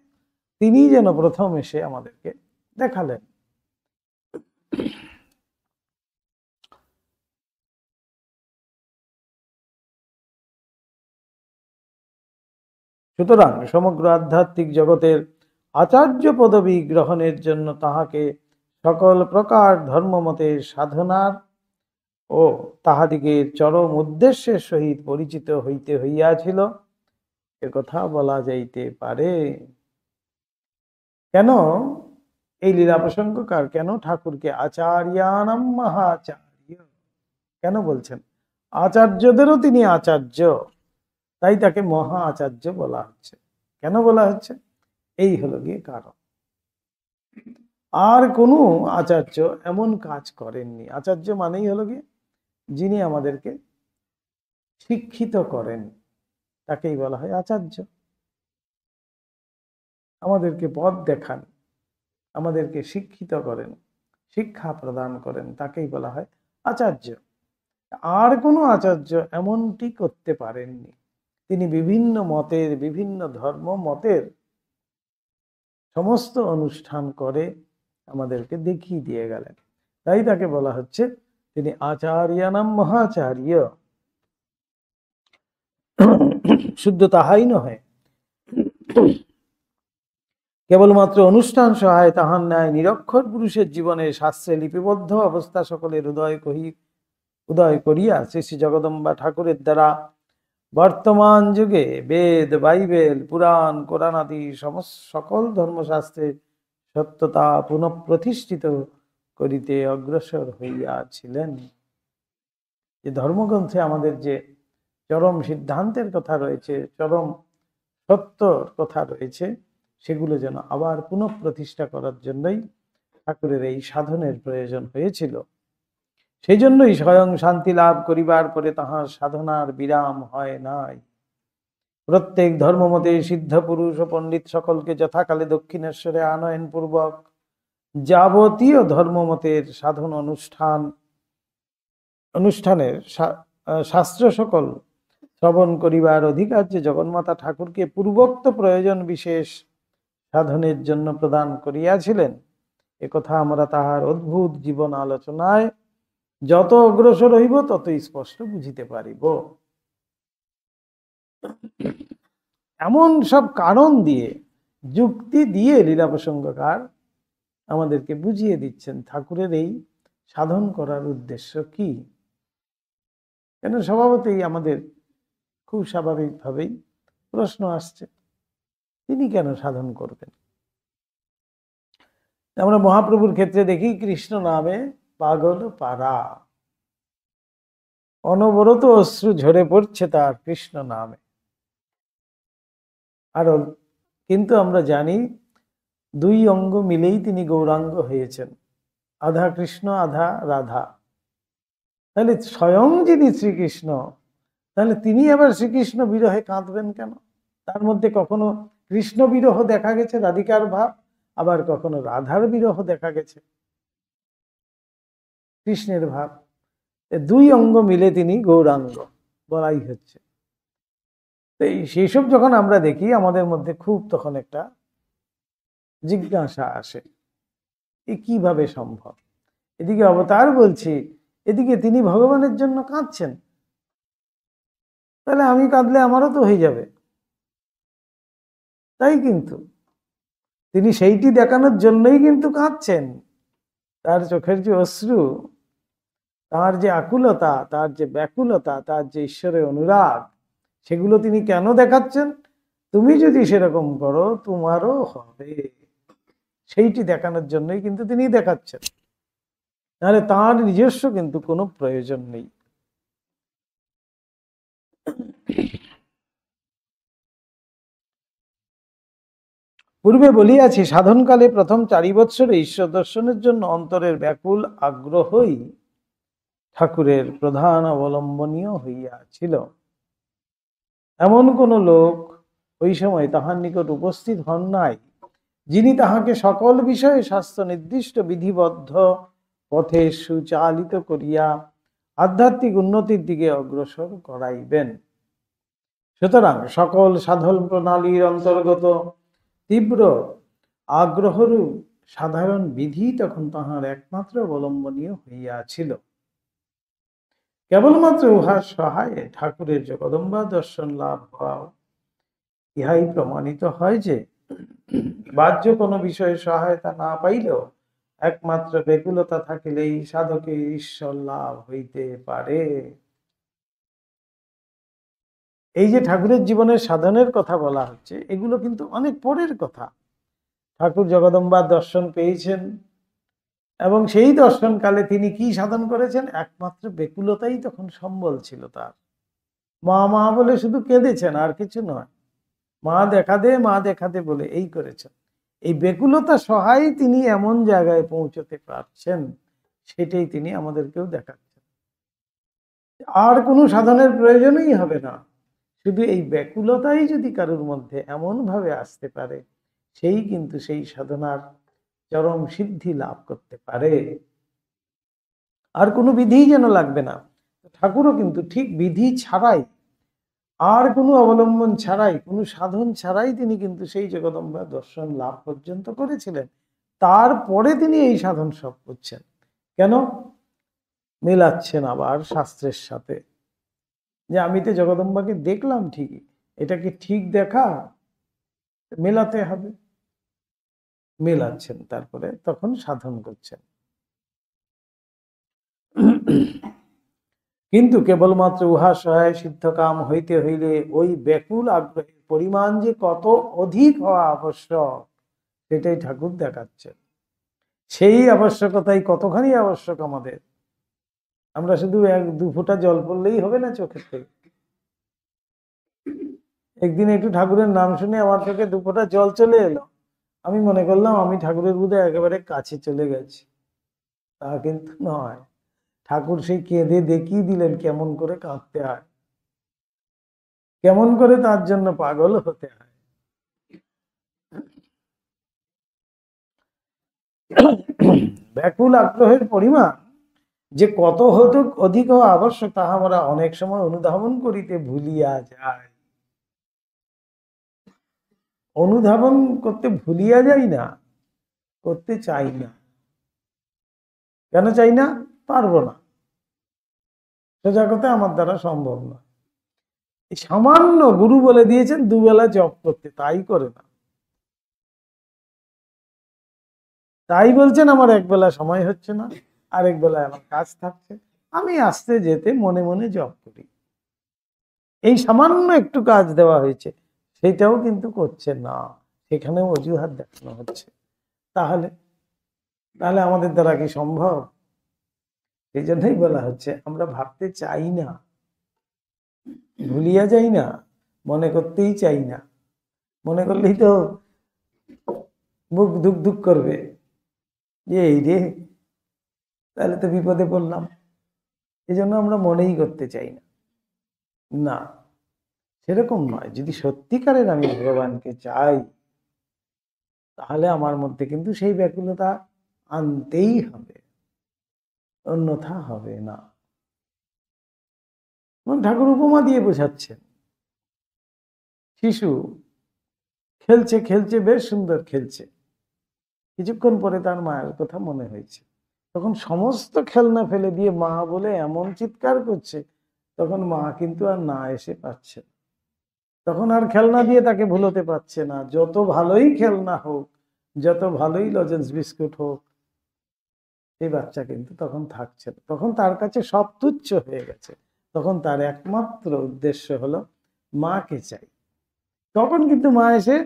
S1: তিনি যেন প্রথম এসে আমাদেরকে দেখালেন। সুতরাং সমগ্র আধ্যাত্মিক জগতের আচার্য পদবী গ্রহণের জন্য তাহাকে সকল প্রকার ধর্মমতের সাধনার ও তাহাদিগের চরম উদ্দেশ্যের সহিত পরিচিত হইতে হইয়াছিল, একথা বলা যাইতে পারে। কেন এই লীলা প্রসঙ্গকার কেন ঠাকুরকে আচার্যানাম মহাচার্য কেন বলছেন? আচার্যদেরও তিনি আচার্য, তাই তাকে মহা আচার্য বলা হচ্ছে। কেন বলা হচ্ছে? এই হলো গিয়ে কারণ। আর কোনো আচার্য এমন কাজ করেননি। আচার্য মানেই হলো গিয়ে যিনি আমাদেরকে শিক্ষিত করেন, তাকেই বলা হয় আচার্য। আমাদেরকে পথ দেখান, আমাদেরকে শিক্ষিত করেন, শিক্ষা প্রদান করেন, তাকেই বলা হয় আচার্য। আর কোনো আচার্য এমনটি করতে পারেননি। তিনি বিভিন্ন মতের, বিভিন্ন ধর্ম মতের সমস্ত অনুষ্ঠান করে আমাদেরকে দেখিয়ে দিয়ে গেলেন। তাই তাকে বলা হচ্ছে তিনি আচার্যানাম মহাচার্য। শুদ্ধ তাহাই নহে, কেবলমাত্র অনুষ্ঠান সহায় তাহার ন্যায় নিরক্ষর পুরুষের জীবনে শাস্ত্রে লিপিবদ্ধ অবস্থা সকলের উদয় করিয়া শ্রী শ্রী জগদম্বা ঠাকুরের দ্বারা বর্তমান যুগে বেদ, বাইবেল, পুরাণ, কোরআন আদি সকল ধর্মশাস্ত্রের সত্যতা পুনঃপ্রতিষ্ঠিত করিতে অগ্রসর হইয়াছিলেন। যে ধর্মগ্রন্থে আমাদের যে চরম সিদ্ধান্তের কথা রয়েছে, চরম সত্যর কথা রয়েছে, সেগুলো যেন আবার পুনঃপ্রতিষ্ঠা করার জন্যই ঠাকুরের এই সাধনের প্রয়োজন হয়েছিল। সেই জন্যই স্বয়ং শান্তি লাভ করিবার পরে তাহার সাধনার বিরাম হয় নাই। প্রত্যেক ধর্মমতে সিদ্ধ পুরুষ ও পণ্ডিত সকলকে যথাকালে দক্ষিণেশ্বরে আনয়ন পূর্বক যাবতীয় ধর্মমতের সাধন অনুষ্ঠানের শাস্ত্র সকল শ্রবণ করিবার অধিকার যে জগন্মাতা ঠাকুরকে পূর্বোক্ত প্রয়োজন বিশেষ সাধনের জন্য প্রদান করিয়াছিলেন, একথা আমরা তাহার অদ্ভুত জীবন আলোচনায় যত অগ্রসর হইব তত স্পষ্ট বুঝিতে পারিব। এমন সব কারণ দিয়ে, যুক্তি দিয়ে লীলা প্রসঙ্গকার আমাদেরকে বুঝিয়ে দিচ্ছেন ঠাকুরের এই সাধন করার উদ্দেশ্য কি। কেন স্বভাবতই আমাদের খুব স্বাভাবিকভাবেই প্রশ্ন আসছে, তিনি কেন সাধন করবেন? আমরা মহাপ্রভুর ক্ষেত্রে দেখি কৃষ্ণ নামে পাগল পারা, অনবরত অশ্রু ঝরে পড়ছে তার কৃষ্ণ নামে। আর কিন্তু আমরা জানি দুই অঙ্গ মিলেই তিনি গৌরাঙ্গ হয়েছেন। আধা কৃষ্ণ আধা রাধা। তাহলে স্বয়ং যিনি শ্রীকৃষ্ণ, তাহলে তিনি আবার শ্রীকৃষ্ণ বিরহে কাঁদবেন কেন? তার মধ্যে কখনো কৃষ্ণ বিরহ দেখা গেছে, রাধিকার ভাব, আবার কখনো রাধার বিরহ দেখা গেছে, কৃষ্ণের ভাব। দুই অঙ্গ মিলে তিনি গৌরাঙ্গ বলাই হচ্ছে। তো সেই সব যখন আমরা দেখি আমাদের মধ্যে খুব তখন একটা জিজ্ঞাসা আসে, এ কিভাবে সম্ভব? এদিকে অবতার বলছি, এদিকে তিনি ভগবানের জন্য কাঁদছেন, তাহলে আমি কাঁদলে আমারও তো হয়ে যাবে। তাই কিন্তু তিনি সেইটি দেখানোর জন্যই কিন্তু কাঁদছেন। তার চোখের যে অশ্রু, তার যে আকুলতা, তার যে ব্যাকুলতা, তার যে ঈশ্বরের অনুরাগ, সেগুলো তিনি কেন দেখাচ্ছেন? তুমি যদি সেরকম করো তোমারও হবে, সেইটি দেখানোর জন্যই কিন্তু তিনি দেখাচ্ছেন। তাহলে তার নিজস্ব কিন্তু কোনো প্রয়োজন নেই। পূর্বে বলিয়াছি, সাধনকালে প্রথম 4 বৎসরে ঈশ্বর দর্শনের জন্য অন্তরের ব্যাকুল আগ্রহই ঠাকুরের প্রধান অবলম্বনীয় হইয়াছিল। এমন কোন লোক ওই সময় তাহার নিকট উপস্থিত হন নাই, যিনি তাহাকে সকল বিষয়ে শাস্ত্র নির্দিষ্ট বিধিবদ্ধ পথে সুচালিত করিয়া আধ্যাত্মিক উন্নতির দিকে অগ্রসর করাইবেন। সুতরাং সকল সাধন প্রণালীর অন্তর্গত তীব্র আগ্রহরূপ সাধারণ বিধি তখন তাহার একমাত্র অবলম্বনীয় হইয়াছিল। কেবলমাত্র উহার সহায়ে ঠাকুরের জগদম্বা দর্শন লাভ হওয়া ইহাই প্রমাণিত হয় যে, বাহ্য কোনো বিষয়ে সহায়তা না পাইলেও একমাত্র ব্যাকুলতা থাকিলেই সাধকের ঈশ্বর লাভ হইতে পারে। এই যে ঠাকুরের জীবনের সাধনের কথা বলা হচ্ছে, এগুলো কিন্তু অনেক পরের কথা। ঠাকুর জগদম্বার দর্শন পেয়েছেন এবং সেই দর্শনকালে তিনি কি সাধন করেছেন? একমাত্র ব্যাকুলতাই তখন সম্বল ছিল তার। মা মা বলে শুধু কেঁদেছেন, আর কিছু নয়। মা দেখা দে, মা দেখা দে বলে এই করেছেন। এই ব্যাকুলতা সহায় তিনি এমন জায়গায় পৌঁছতে পারছেন, সেটাই তিনি আমাদেরকেও দেখাচ্ছেন। আর কোনো সাধনের প্রয়োজনই হবে না, শুধু এই ব্যাকুলতাই যদি কারোর মধ্যে এমন ভাবে আসতে পারে, সেই কিন্তু সেই সাধনার চরম সিদ্ধি লাভ করতে পারে। আর কোনো বিধিই যেন লাগবে না। ঠাকুরও কিন্তু ঠিক বিধি ছাড়াই, আর কোনো অবলম্বন ছাড়াই, কোনো সাধন ছাড়াই তিনি কিন্তু সেই জগদম্বা দর্শন লাভ পর্যন্ত করেছিলেন। তারপরে তিনি এই সাধন সব করছেন। কেন? মেলাচ্ছেন আবার শাস্ত্রের সাথে, যে আমি তো জগদম্বাকে দেখলাম ঠিকই, এটা কি ঠিক দেখা? মেলাতে হবে। মেলাচ্ছেন, তারপরে তখন সাধন করছেন। কিন্তু কেবলমাত্র উহা সহায় সিদ্ধ কাম হইতে হইলে ওই ব্যাকুল আগ্রহের পরিমাণ যে কত অধিক হওয়া আবশ্যক, সেটাই ঠাকুর দেখাচ্ছেন। সেই আবশ্যকতাই কতখানি আবশ্যক আমাদের। আমরা শুধু 1-2 ফোঁটা জল পড়লেই হবে না চোখের থেকে। একদিন একটু ঠাকুরের নাম শুনে আমার চোখে 2 ফোঁটা জল চলে এলো, আমি মনে করলাম আমি ঠাকুরের বোধহয় একেবারে কাছে চলে গেছি। তা কিন্তু নয়, ঠাকুর সেই কেঁদে দেখিয়ে দিলেন কেমন করে কাঁদতে হয়, কেমন করে তার জন্য পাগল হতে হয়। ব্যাকুল আগ্রহের পরিমাণ যে কত হতো অধিক হওয়া আবশ্যক, তাহা আমরা অনেক সময় অনুধাবন করিতে ভুলিয়া যাই। অনুধাবন করতে ভুলিয়া যাই না, করতে চাই না। কেন চাই না? পারবো না, সোজা কথা আমার দ্বারা সম্ভব না। এই সামান্য গুরু বলে দিয়েছেন 2 বেলা জপ করতে, তাই করে না। তাই বলছেন আমার 1 বেলা সময় হচ্ছে না, আরেক বেলায় আমার কাজ থাকছে, আমি আসতে যেতে মনে মনে জপ করি। এই সামান্য একটু কাজ দেওয়া হয়েছে, সেটাও কিন্তু করছে না, সেখানেও অজুহাত দেখানো হচ্ছে। তাহলে তাহলে আমাদের দ্বারা কি সম্ভব? এই জন্যই বলা হচ্ছে আমরা ভাবতে চাই না, ভুলিয়া যাই না, মনে করতেই চাই না। মনে করলেই তো বুক ধুক ধুক করবে যে এই রে, তাহলে তো বিপদে পড়লাম। এই জন্য আমরা মনেই করতে চাই না। না, সেরকম নয়। যদি সত্যিকারের আমি ভগবানকে চাই, তাহলে আমার মধ্যে কিন্তু সেই ব্যাকুলতা আনতেই হবে, অন্যথা হবে না। এবং ঠাকুর উপমা দিয়ে বোঝাচ্ছেন, শিশু খেলছে খেলছে, বেশ সুন্দর খেলছে, কিছুক্ষণ পরে তার মায়ের কথা মনে হয়েছে, তখন সমস্ত খেলনা ফেলে দিয়ে মা বলে এমন চিৎকার করছে, তখন মা কিন্তু আর না এসে পাচ্ছে না। তখন আর খেলনা দিয়ে তাকে ভুলোতে পারছে না। যত ভালোই খেলনা হোক, যত ভালোই লজেন্স বিস্কুট হোক, এই বাচ্চা কিন্তু তখন থাকছে না। তখন তার কাছে সব তুচ্ছ হয়ে গেছে। তখন তার একমাত্র উদ্দেশ্য হলো মাকে চাই। তখন কিন্তু মা এসে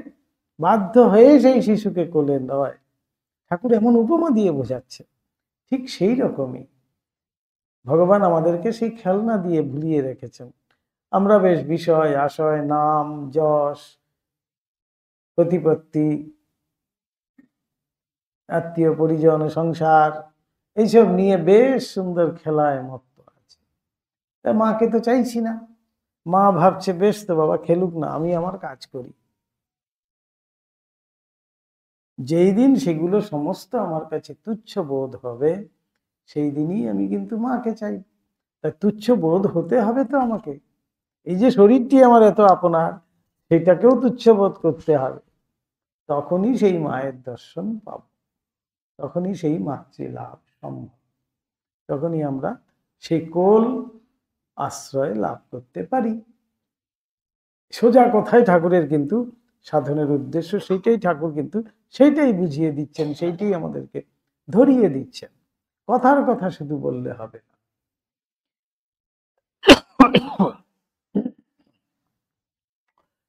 S1: বাধ্য হয়ে সেই শিশুকে কোলে নেওয়ায়। ঠাকুর এমন উপমা দিয়ে বোঝাচ্ছে। ঠিক সেই রকমই ভগবান আমাদেরকে সেই খেলনা দিয়ে ভুলিয়ে রেখেছেন। আমরা বেশ বিষয় আশয়, নাম যশ, প্রতিপত্তি, আত্মীয় পরিজন, সংসার, এইসব নিয়ে বেশ সুন্দর খেলায় মত্ত আছে। তা মাকে তো চাইছি না। মা ভাবছে বেশ তো বাবা খেলুক না, আমি আমার কাজ করি। যেই দিন সেগুলো সমস্ত আমার কাছে তুচ্ছ বোধ হবে, সেই দিনই আমি কিন্তু মাকে চাই। তা তুচ্ছ বোধ হতে হবে তো আমাকে। এই যে শরীরটি আমার এত আপনার, সেটাকেও তুচ্ছ বোধ করতে হবে। তখনই সেই মায়ের দর্শন পাব, তখনই সেই মাতৃলাভ সম্ভব, তখনই আমরা সেই কোল আশ্রয় লাভ করতে পারি। সোজা কথায় ঠাকুরের কিন্তু সাধনের উদ্দেশ্য সেইটাই, ঠাকুর কিন্তু সেইটাই বুঝিয়ে দিচ্ছেন, সেইটাই আমাদেরকে ধরিয়ে দিচ্ছেন। কথার কথা শুধু বললে হবে না।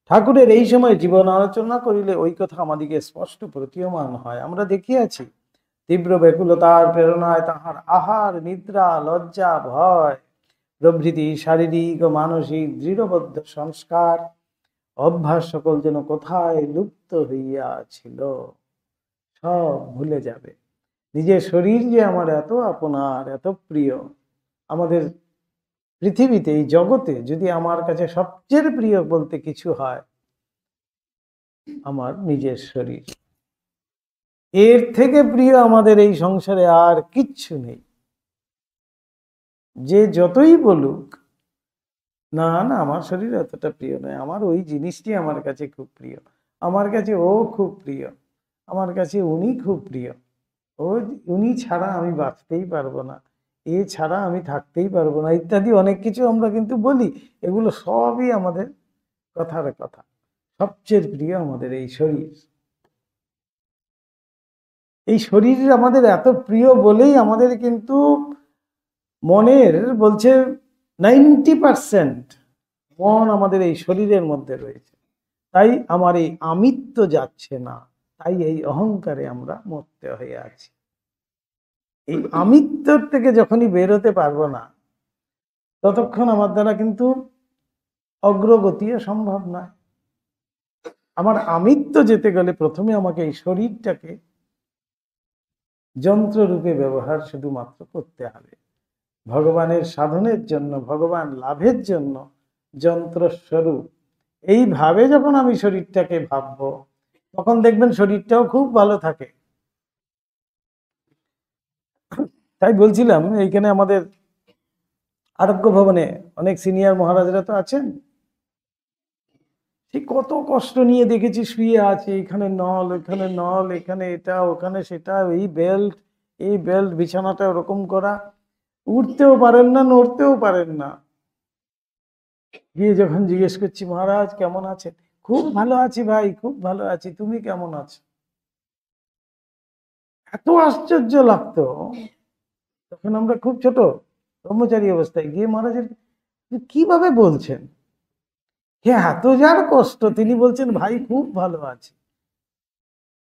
S1: ঠাকুরের এই সময় জীবন আলোচনা করিলে ওই কথা আমাদিকে স্পষ্ট প্রতীয়মান হয়। আমরা দেখিয়াছি তীব্র ব্যাকুলতার প্রেরণায় তাহার আহার, নিদ্রা, লজ্জা, ভয় প্রভৃতি শারীরিক ও মানসিক দৃঢ়বদ্ধ সংস্কার, অভ্যাস সকল যেন কোথায় লুপ্ত হইয়াছিল, সব ভুলে যাবে। নিজের শরীর যে আমার এত আপনার, এত প্রিয়। আমাদের পৃথিবীতে, এই জগতে যদি আমার কাছে সবচেয়ে প্রিয় বলতে কিছু হয়, আমার নিজের শরীর। এর থেকে প্রিয় আমাদের এই সংসারে আর কিচ্ছু নেই। যে যতই বলুক, না না আমার শরীর এতটা প্রিয় নয়, আমার ওই জিনিসটি আমার কাছে খুব প্রিয়, আমার কাছে ও খুব প্রিয়, আমার কাছে উনি খুব প্রিয়, ও উনি ছাড়া আমি বাঁচতেই পারবো না, এ ছাড়া আমি থাকতেই পারবো না, ইত্যাদি অনেক কিছু আমরা কিন্তু বলি। এগুলো সবই আমাদের কথার কথা। সবচেয়ে প্রিয় আমাদের এই শরীর। এই শরীর আমাদের এত প্রিয় বলেই আমাদের কিন্তু মনের বলছে 90% মন আমাদের এই শরীরের মধ্যে রয়েছে। তাই আমার এই আমিত্ব যাচ্ছে না, তাই এই অহংকারে আমরা মরতে হয়ে আছি। এই আমিত্বর থেকে যখনই বেরোতে পারবো না, ততক্ষণ আমার দ্বারা কিন্তু অগ্রগতিও সম্ভব নয়। আমার আমিত্ব যেতে গেলে প্রথমে আমাকে এই শরীরটাকে যন্ত্ররূপে ব্যবহার শুধুমাত্র করতে হবে। ভগবানের সাধনের জন্য, ভগবান লাভের জন্য যন্ত্রস্বরূপ এইভাবে যখন আমি শরীরটাকে ভাববো, তখন দেখবেন শরীরটাও খুব ভালো থাকে। তাই বলছিলাম, এইখানে আমাদের আরোগ্য ভবনে অনেক সিনিয়র মহারাজরা তো আছেন। সে কত কষ্ট নিয়ে দেখেছি, শুয়ে আছে, এখানে নল, ওখানে নল, এখানে এটা, ওখানে সেটা, এই বেল্ট, বিছানাটা ওরকম করা, উঠতেও পারেন না, নড়তেও পারেন না। গিয়ে যখন জিজ্ঞেস করছি, মহারাজ কেমন আছেন? খুব ভালো আছি ভাই, খুব ভালো আছি, তুমি কেমন আছো? এত আশ্চর্য লাগতো। তখন আমরা খুব ছোট ব্রহ্মচারী অবস্থায় গিয়ে মহারাজের কিভাবে বলছেন, হে এত যার কষ্ট, তিনি বলছেন ভাই খুব ভালো আছে।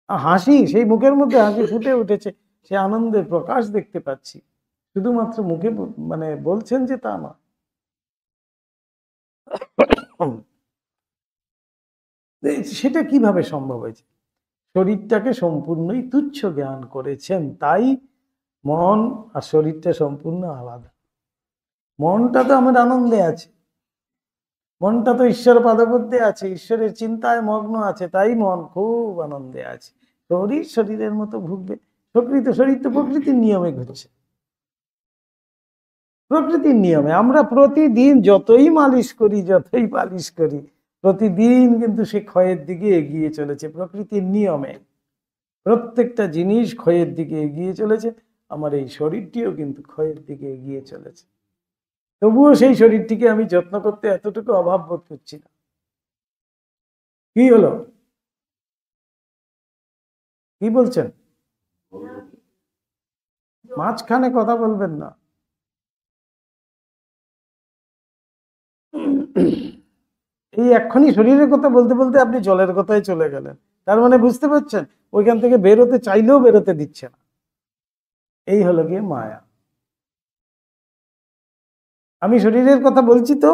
S1: হাসি, সেই মুখের মধ্যে হাসি ফুটে উঠেছে, সে আনন্দের প্রকাশ দেখতে পাচ্ছি। শুধুমাত্র মুখে মানে বলছেন যে তা না। সেটা কিভাবে সম্ভব হয়েছে? শরীরটাকে সম্পূর্ণই তুচ্ছ জ্ঞান করেছেন, তাই মন আর শরীরটা সম্পূর্ণ আলাদা। মনটা তো আমার আনন্দে আছে, মনটা তো ঈশ্বর পাদপদ্মে আছে, ঈশ্বরের চিন্তায় মগ্ন আছে, তাই মন খুব আনন্দে আছে। শরীর শরীরের মতো ভুগবে, শরীর তো প্রকৃতির নিয়মে ঘুরছে, প্রকৃতির নিয়মে। আমরা প্রতিদিন যতই মালিশ করি, যতই পালিশ করি, প্রতিদিন কিন্তু সে ক্ষয়ের দিকে এগিয়ে চলেছে প্রকৃতির নিয়মে। প্রত্যেকটা জিনিস ক্ষয়ের দিকে এগিয়ে চলেছে, আমার এই শরীরটিও কিন্তু ক্ষয়ের দিকে এগিয়ে চলেছে। তবুও সেই শরীরটিকে আমি যত্ন করতে এতটুকু অভাব বোধ করছি না। কি হলো, কি বলছেন? মাঝখানে কথা বলবেন না। এই এক্ষুনি শরীরের কথা বলতে বলতে আপনি জলের কথায় চলে গেলেন। তার মানে বুঝতে পারছেন, ওইখান থেকে বেরোতে চাইলেও বেরোতে দিচ্ছে না। এই হলো গিয়ে মায়া। আমি শরীরের কথা বলছি তো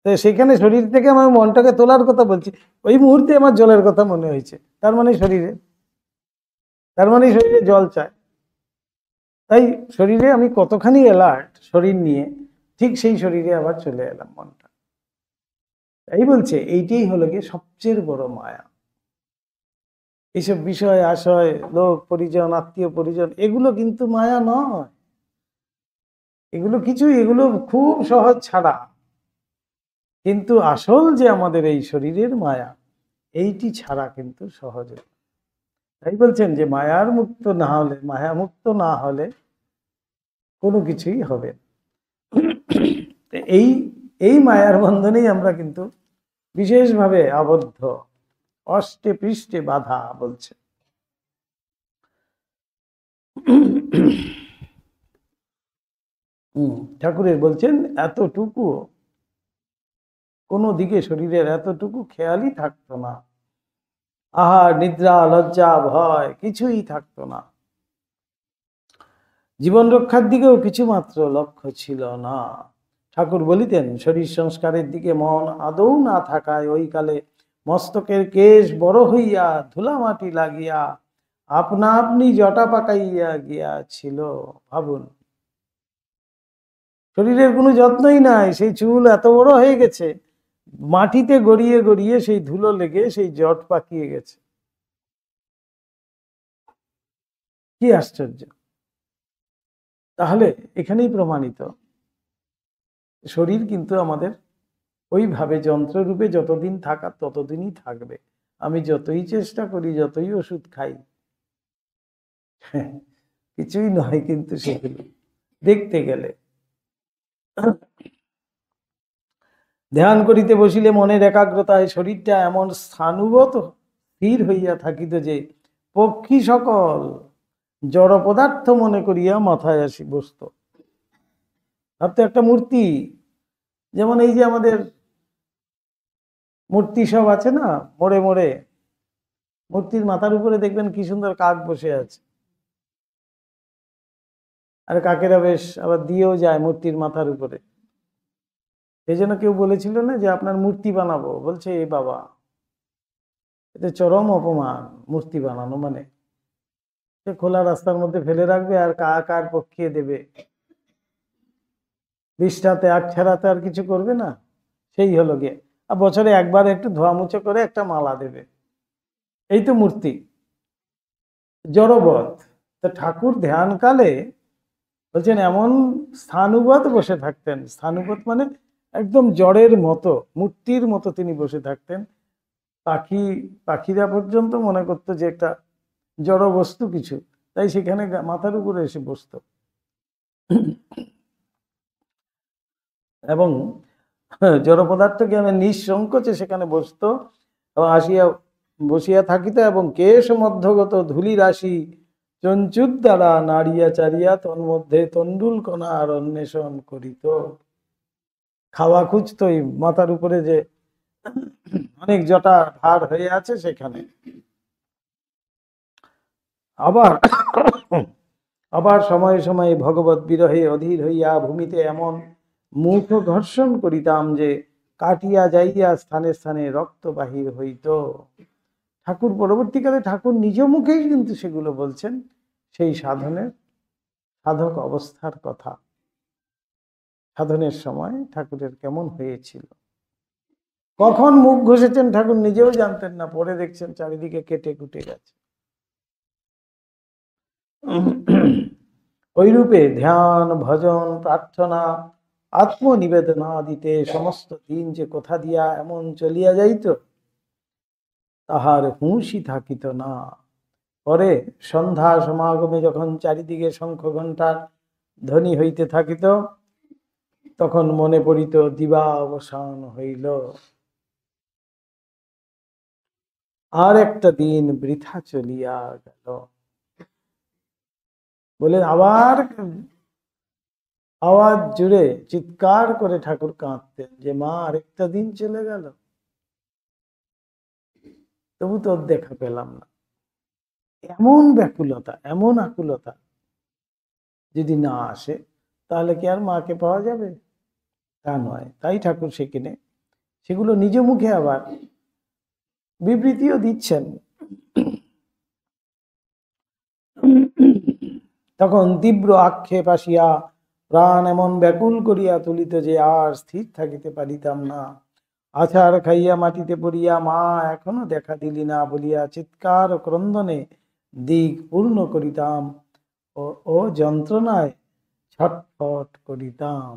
S1: সেখানে শরীর থেকে আমার মনটাকে তোলার কথা বলছি, ওই মুহূর্তে আমার জলের কথা মনে হয়েছে। তার মানে শরীরে জল চায়। তাই শরীরে আমি কতখানি অ্যালার্ট শরীর নিয়ে, ঠিক সেই শরীরে আবার চলে এলাম মনটা। তাই বলছে এইটাই হলো গিয়ে সবচেয়ে বড় মায়া। এইসব বিষয় আশয়, লোক পরিজন, আত্মীয় পরিজন, এগুলো কিন্তু মায়া নয়। এগুলো খুব সহজ ছাড়া, কিন্তু আসল যে আমাদের এই শরীরের মায়া, এইটি ছাড়া কিন্তু সহজ। তাই বলছেন যে মায়া মুক্ত না হলে কোনো কিছুই হবে না। এই এই মায়ার বন্ধনেই আমরা কিন্তু বিশেষভাবে আবদ্ধ, অষ্টে পৃষ্ঠে বাধা বলছে। ঠাকুরের বলছেন এতটুকু কোনো দিকে শরীরের এতটুকু খেয়ালই থাকতো না, আহার নিদ্রা লজ্জা ভয় কিছুই থাকতো না, জীবন রক্ষার দিকেও কিছু মাত্র লক্ষ্য ছিল না। ঠাকুর বলিতেন শরীর সংস্কারের দিকে মন আদৌ না থাকায় ওই কালে মস্তকের কেশ বড় হইয়া ধুলামাটি লাগিয়া আপনা আপনি জটা পাকাইয়া গিয়াছিল। ভাবুন, শরীরের কোনো যত্নই নাই, সেই চুল এত বড় হয়ে গেছে, মাটিতে গড়িয়ে গড়িয়ে সেই ধুলো লেগে সেই জট পাকিয়ে গেছে। কি আশ্চর্য! তাহলে এখানেই প্রমাণিত, শরীর কিন্তু আমাদের ওইভাবে যন্ত্ররূপে যতদিন থাকার ততদিনই থাকবে। আমি যতই চেষ্টা করি, যতই ওষুধ খাই, কিছুই নয় কিন্তু সেগুলো দেখতে গেলে। ধ্যান করিতে বসিলে মনের একাগ্রতায় শরীরটা এমন স্থাণুগত স্থির হইয়া থাকিত যে পক্ষী সকল জড় পদার্থ মনে করিয়া মাথায় আসি বসত। ভাবতে একটা মূর্তি, যেমন এই যে আমাদের মূর্তি সব আছে না, মোড়ে মোড়ে মূর্তির মাথার উপরে দেখবেন কি সুন্দর কাক বসে আছে, আর কাকেরা বেশ আবার দিয়েও যায় মূর্তির মাথার উপরে। সেই জন্য কেউ বলেছিল না যে আপনার মূর্তি বানাবো, বলছে এ বাবা, এটা চরম অপমান। মূর্তি বানানো মানে সে খোলা রাস্তার মধ্যে ফেলে রাখবে আর কাক আর পক্ষিয়ে দেবে, বৃষ্টাতে আগ ছাড়াতে আর কিছু করবে না। সেই হলো গিয়ে, আর বছরে একবার একটু ধোয়া মুছে করে একটা মালা দেবে, এই তো মূর্তি, জড়বৎ। তো ঠাকুর ধ্যানকালে বলছেন এমন স্থানুবৎ বসে থাকতেন। স্থানুবৎ মানে একদম জড়ের মতো, মূর্তির মতো তিনি বসে থাকতেন। পাখিরা পর্যন্ত মনে করতো যে একটা জড় বস্তু কিছু, তাই সেখানে মাথার উপরে এসে বসত এবং জড় পদার্থ জ্ঞানে নিঃসংকোচে সেখানে বসত এবং আসিয়া বসিয়া থাকিত এবং কেশ মধ্যগত ধূলি রাশি চঞ্চুর দ্বারা নাড়িয়া চারিয়া তন্মধ্যে তন্ডুল কণা আর অন্বেষণ করিত। খাওয়া খুঁজতো এই মাথার উপরে যে অনেক জটা ভার হয়ে আছে সেখানে। আবার আবার সময়ে সময়ে ভগবত বিরহে অধীর হইয়া ভূমিতে এমন মুখ ঘর্ষণ করিতাম যে কাটিয়া যাইয়া স্থানে স্থানে রক্ত বাহির হইত। ঠাকুর পরবর্তীকালে ঠাকুর নিজ মুখেই কিন্তু সেগুলো বলছেন। সেই সাধক অবস্থার কথা, সাধনের সময় ঠাকুরের কেমন হয়েছিল, কখন মুখ ঘষেছেন ঠাকুর নিজেও জানতেন না, পরে দেখছেন চারিদিকে কেটে কুটে গেছে। ওইরূপে ধ্যান, ভজন, প্রার্থনা, আত্মনিবেদনা দিতে সমস্ত দিন যে কোথা দিয়া এমন চলিয়া যাইত, তাহার হুঁশই থাকিত না। পরে সন্ধ্যা সমাগমে যখন চারিদিকে শঙ্খ ঘণ্টার ধ্বনি হইতে থাকিত, তখন মনে পড়িত দিবা অবসান হইল, আর একটা দিন বৃথা চলিয়া গেল। বলে আবার আওয়াজ জুড়ে চিৎকার করে ঠাকুর কাঁদতেন যে মা আরেকটা দিন চলে গেল, তবু তোর দেখা পেলাম না। এমন ব্যাকুলতা, এমন আকুলতা যদি না আসে তাহলে কি আর মাকে পাওয়া যাবে? তা নয়। তাই ঠাকুর সেগুলো নিজ মুখে আবার বিবৃতিও দিচ্ছেন। তখন তীব্র আক্ষেপ আসিয়া প্রাণ এমন ব্যাকুল করিয়া তুলিত যে আর স্থির থাকিতে পারিতাম না। আছাড় খাইয়া মাটিতে পড়িয়া মা এখনো দেখা দিলি না বলিয়া চিৎকার ও ক্রন্দনে দিক পূর্ণ করিতাম ও যন্ত্রণায় ছটফট করিতাম।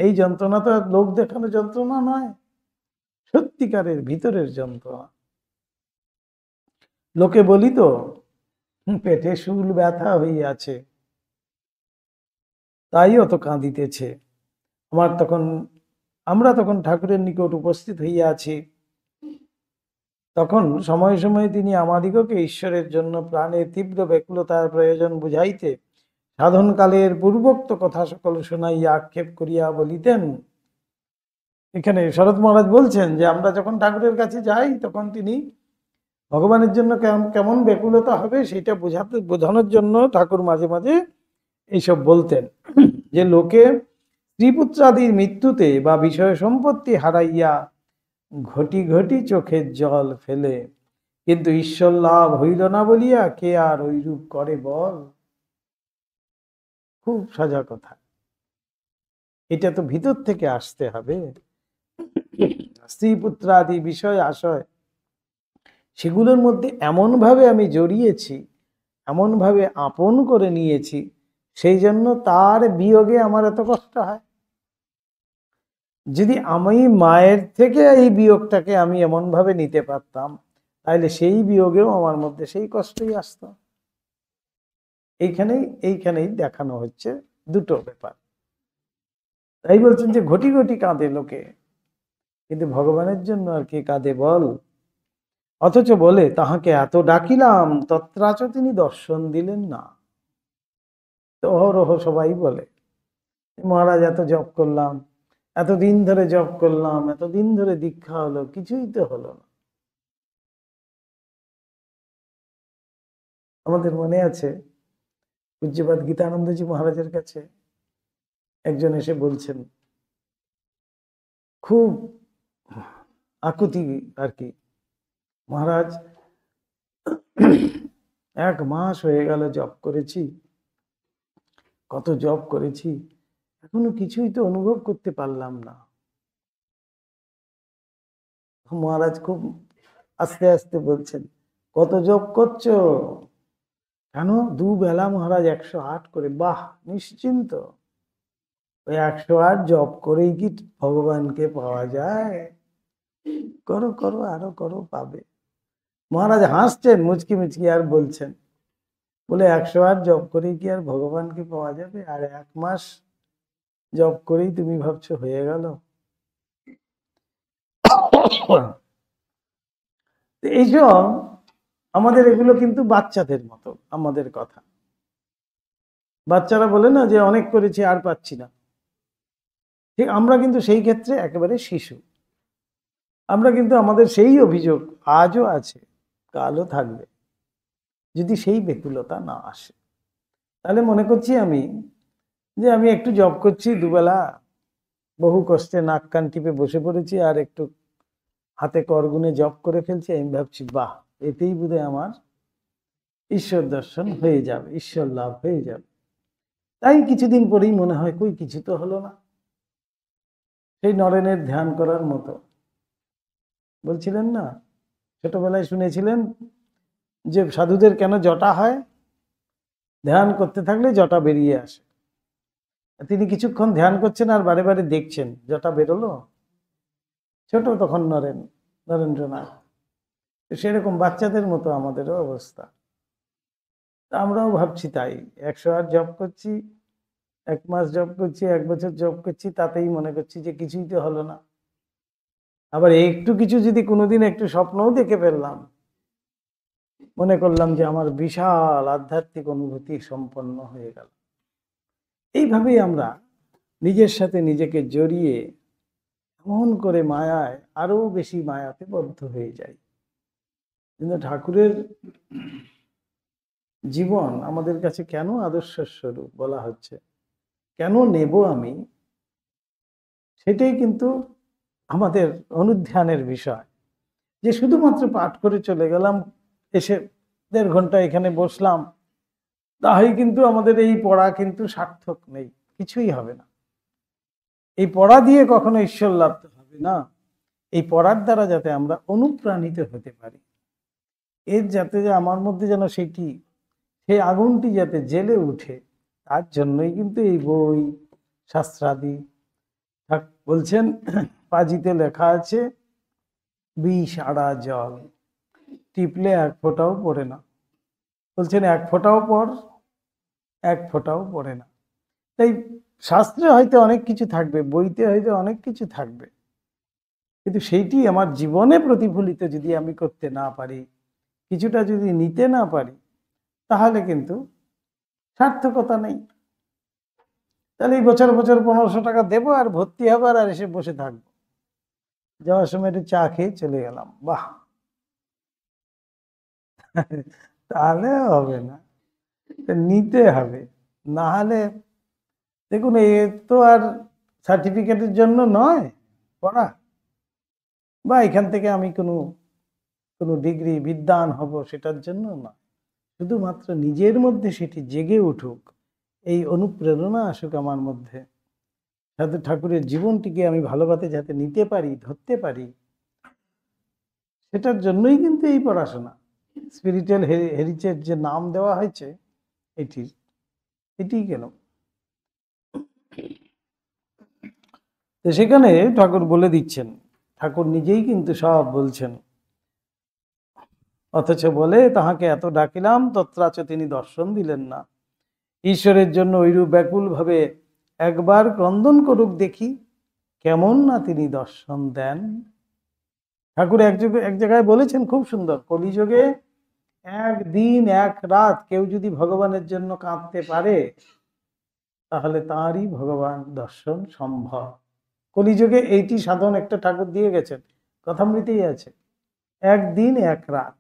S1: এই যন্ত্রণা তো লোক দেখানো যন্ত্রণা নয়, সত্যিকারের ভিতরের যন্ত্রণা। লোকে বলিত পেটে শুল ব্যথা হইয়াছে, তাই অত কাঁদিতেছে। আমরা তখন ঠাকুরের নিকট উপস্থিত হইয়া আছি। তখন সময়ে সময়ে তিনি আমাদিগকে ঈশ্বরের জন্য প্রাণের তীব্র ব্যাকুলতার প্রয়োজন বুঝাইতে সাধনকালের পূর্বোক্ত কথা সকল শোনাইয়া আক্ষেপ করিয়া বলিতেন। এখানে শরৎ মহারাজ বলছেন যে আমরা যখন ঠাকুরের কাছে যাই তখন তিনি ভগবানের জন্য কেমন ব্যাকুলতা হবে সেটা বোঝানোর জন্য ঠাকুর মাঝে মাঝে এইসব বলতেন যে লোকে স্ত্রীপুত্রাদির মৃত্যুতে বা বিষয় সম্পত্তি হারাইয়া ঘটি ঘটি চোখের জল ফেলে, কিন্তু ঈশ্বর লাভ হইল না বলিয়া কে আর ওইরূপ করে বল। খুব সোজা কথা, এটা তো ভিতর থেকে আসতে হবে। স্ত্রী পুত্রাদি বিষয় আশয় সেগুলোর মধ্যে এমনভাবে আমি জড়িয়েছি, এমনভাবে আপন করে নিয়েছি, সেই জন্য তার বিয়োগে আমার এত কষ্ট হয়। যদি আমি মায়ের থেকে এই বিয়োগটাকে আমি এমনভাবে নিতে পারতাম, তাহলে সেই বিয়োগেও আমার মধ্যে সেই কষ্টই আসতো। এইখানেই দেখানো হচ্ছে দুটো ব্যাপার। তাই বলছেন যে ঘটি ঘটি কাঁদে লোকে, কিন্তু ভগবানের জন্য আর কি কাঁদে বল। অথচ বলে তাহাকে এত ডাকিলাম তত্রাচ তিনি দর্শন দিলেন না। তো অহরহ সবাই বলে মহারাজ এত জপ করলাম, এতদিন ধরে জপ করলাম, এতদিন ধরে দীক্ষা হলো, কিছুই তো হলো না। আমাদের মনে আছে পূজ্যপাদ গীতানন্দজি মহারাজের কাছে একজন এসে বলছেন, খুব আকুতি আর কি, মহারাজ 1 মাস হয়ে গেল জপ করেছি, কত জপ করেছি, এখনো কিছুই তো অনুভব করতে পারলাম না। মহারাজ খুব আস্তে আস্তে বলছেন, কত জপ করছো? কেন? 2 বেলা মহারাজ 108 করে। বাহ, নিশ্চিন্ত। ওই 108 জপ করেই কি ভগবানকে পাওয়া যায়? করো করো, আরো করো, পাবে। মহারাজ হাসছেন মুচকি মুচকি আর বলছেন, বলে 108 জপ করেই কি আর ভগবানকে পাওয়া যাবে? আর 1 মাস জপ করেই তুমি ভাবছো হয়ে গেল? এইসব আমাদের এগুলো কিন্তু বাচ্চাদের মতো। আমাদের কথা বাচ্চারা বলে না যে অনেক করেছি আর পাচ্ছি না, ঠিক আমরা কিন্তু সেই ক্ষেত্রে একেবারে শিশু। আমরা কিন্তু আমাদের সেই অভিযোগ আজও আছে, কালও থাকবে, যদি সেই ব্যাকুলতা না আসে। তাহলে মনে করছি আমি যে আমি একটু জব করছি, 2 বেলা বহু কষ্টে নাক কান টিপে বসে পড়েছি, আর একটু হাতে করগুনে জব করে ফেলছি, আমি ভাবছি বাহ, এতেই বোধহয় আমার ঈশ্বর দর্শন হয়ে যাবে, ঈশ্বর লাভ হয়ে যাবে। তাই কিছুদিন পরেই মনে হয় কই কিছু তো হলো না। সেই নরেনের ধ্যান করার মতো বলছিলেন না, ছোটবেলায় শুনেছিলেন যে সাধুদের কেন জটা হয়? ধ্যান করতে থাকলে জটা বেরিয়ে আসে। তিনি কিছুক্ষণ ধ্যান করছেন আর বারে বারে দেখছেন জটা বেরোলো। ছোট তখন নরেন্দ্রনাথ। সেরকম বাচ্চাদের মতো আমাদেরও অবস্থা। আমরাও ভাবছি তাই, 108 জপ করছি, 1 মাস জপ করছি, 1 বছর জপ করছি, তাতেই মনে করছি যে কিছুই তো হলো না। আবার একটু কিছু যদি কোনোদিন একটু স্বপ্নও দেখে ফেললাম, মনে করলাম যে আমার বিশাল আধ্যাত্মিক অনুভূতি সম্পন্ন হয়ে গেল। এইভাবেই আমরা নিজের সাথে নিজেকে জড়িয়ে এমন করে মায়ায় আরো বেশি মায়াতে বদ্ধ হয়ে যাই। কিন্তু ঠাকুরের জীবন আমাদের কাছে কেন আদর্শ স্বরূপ বলা হচ্ছে, কেন নেব আমি, সেটাই কিন্তু আমাদের অনুধ্যানের বিষয়। যে শুধুমাত্র পাঠ করে চলে গেলাম, এসে 1.5 ঘন্টা এখানে বসলাম, তাই কিন্তু আমাদের এই পড়া কিন্তু সার্থক নেই, কিছুই হবে না। এই পড়া দিয়ে কখনো ঈশ্বর লাভ হবে না। এই পড়ার দ্বারা যাতে আমরা অনুপ্রাণিত হতে পারি, এর যাতে যে আমার মধ্যে যেন সেই আগুনটি যাতে জ্বেলে উঠে, তার জন্যই কিন্তু এই বই শাস্ত্রাদি। বলছেন পাজিতে লেখা আছে, বিষ আড়া জল, টিপলে 1 ফোঁটাও পড়ে না। বলছেন 1 ফোঁটাও পড়, 1 ফোঁটাও পড়ে না। তাই শাস্ত্রে হয়তো অনেক কিছু থাকবে, বইতে হয়তো অনেক কিছু থাকবে, কিন্তু সেইটি আমার জীবনে প্রতিফলিত যদি আমি করতে না পারি, কিছুটা যদি নিতে না পারি, তাহলে কিন্তু সার্থকতা নেই। তাহলে এই বছর বছর 1500 টাকা দেবো আর ভর্তি হবে আর এসে বসে থাকবো, যাওয়ার সময় একটু চা খেয়ে চলে গেলাম, বাহ, তাহলে হবে না, নিতে হবে। না হলে দেখুন, এ তো আর সার্টিফিকেটের জন্য নয় পড়া, বা এখান থেকে আমি কোনো কোনো ডিগ্রি বিদ্বান হব সেটার জন্য না। শুধুমাত্র নিজের মধ্যে সেটি জেগে উঠুক, এই অনুপ্রেরণা আসুক আমার মধ্যে, যাতে ঠাকুরের জীবনটিকে আমি ভালোভাবে যাতে নিতে পারি, ধরতে পারি, সেটার জন্যই কিন্তু এই পড়াশোনা। স্পিরিচুয়াল হেরিটেজ যে নাম দেওয়া হয়েছে এটি কেন? তো সেখানে ঠাকুর বলে দিচ্ছেন, ঠাকুর নিজেই কিন্তু সব বলছেন, অথচ বলে তাহাকে এত ডাকিলাম তত্রাচ তিনি দর্শন দিলেন না। ঈশ্বরের জন্য ঐরূপ ব্যাকুল ভাবে একবার ক্রন্দন করুক দেখি, কেমন না তিনি দর্শন দেন। ঠাকুর এক জায়গায় বলেছেন খুব সুন্দর, কলিযুগে 1 দিন 1 রাত কেউ যদি ভগবানের জন্য কাঁদতে পারে, তাহলে তারই ভগবান দর্শন সম্ভব। কলিযুগে এইটি সাধন একটা ঠাকুর দিয়ে গেছেন, কথামৃতেই আছে। 1 দিন 1 রাত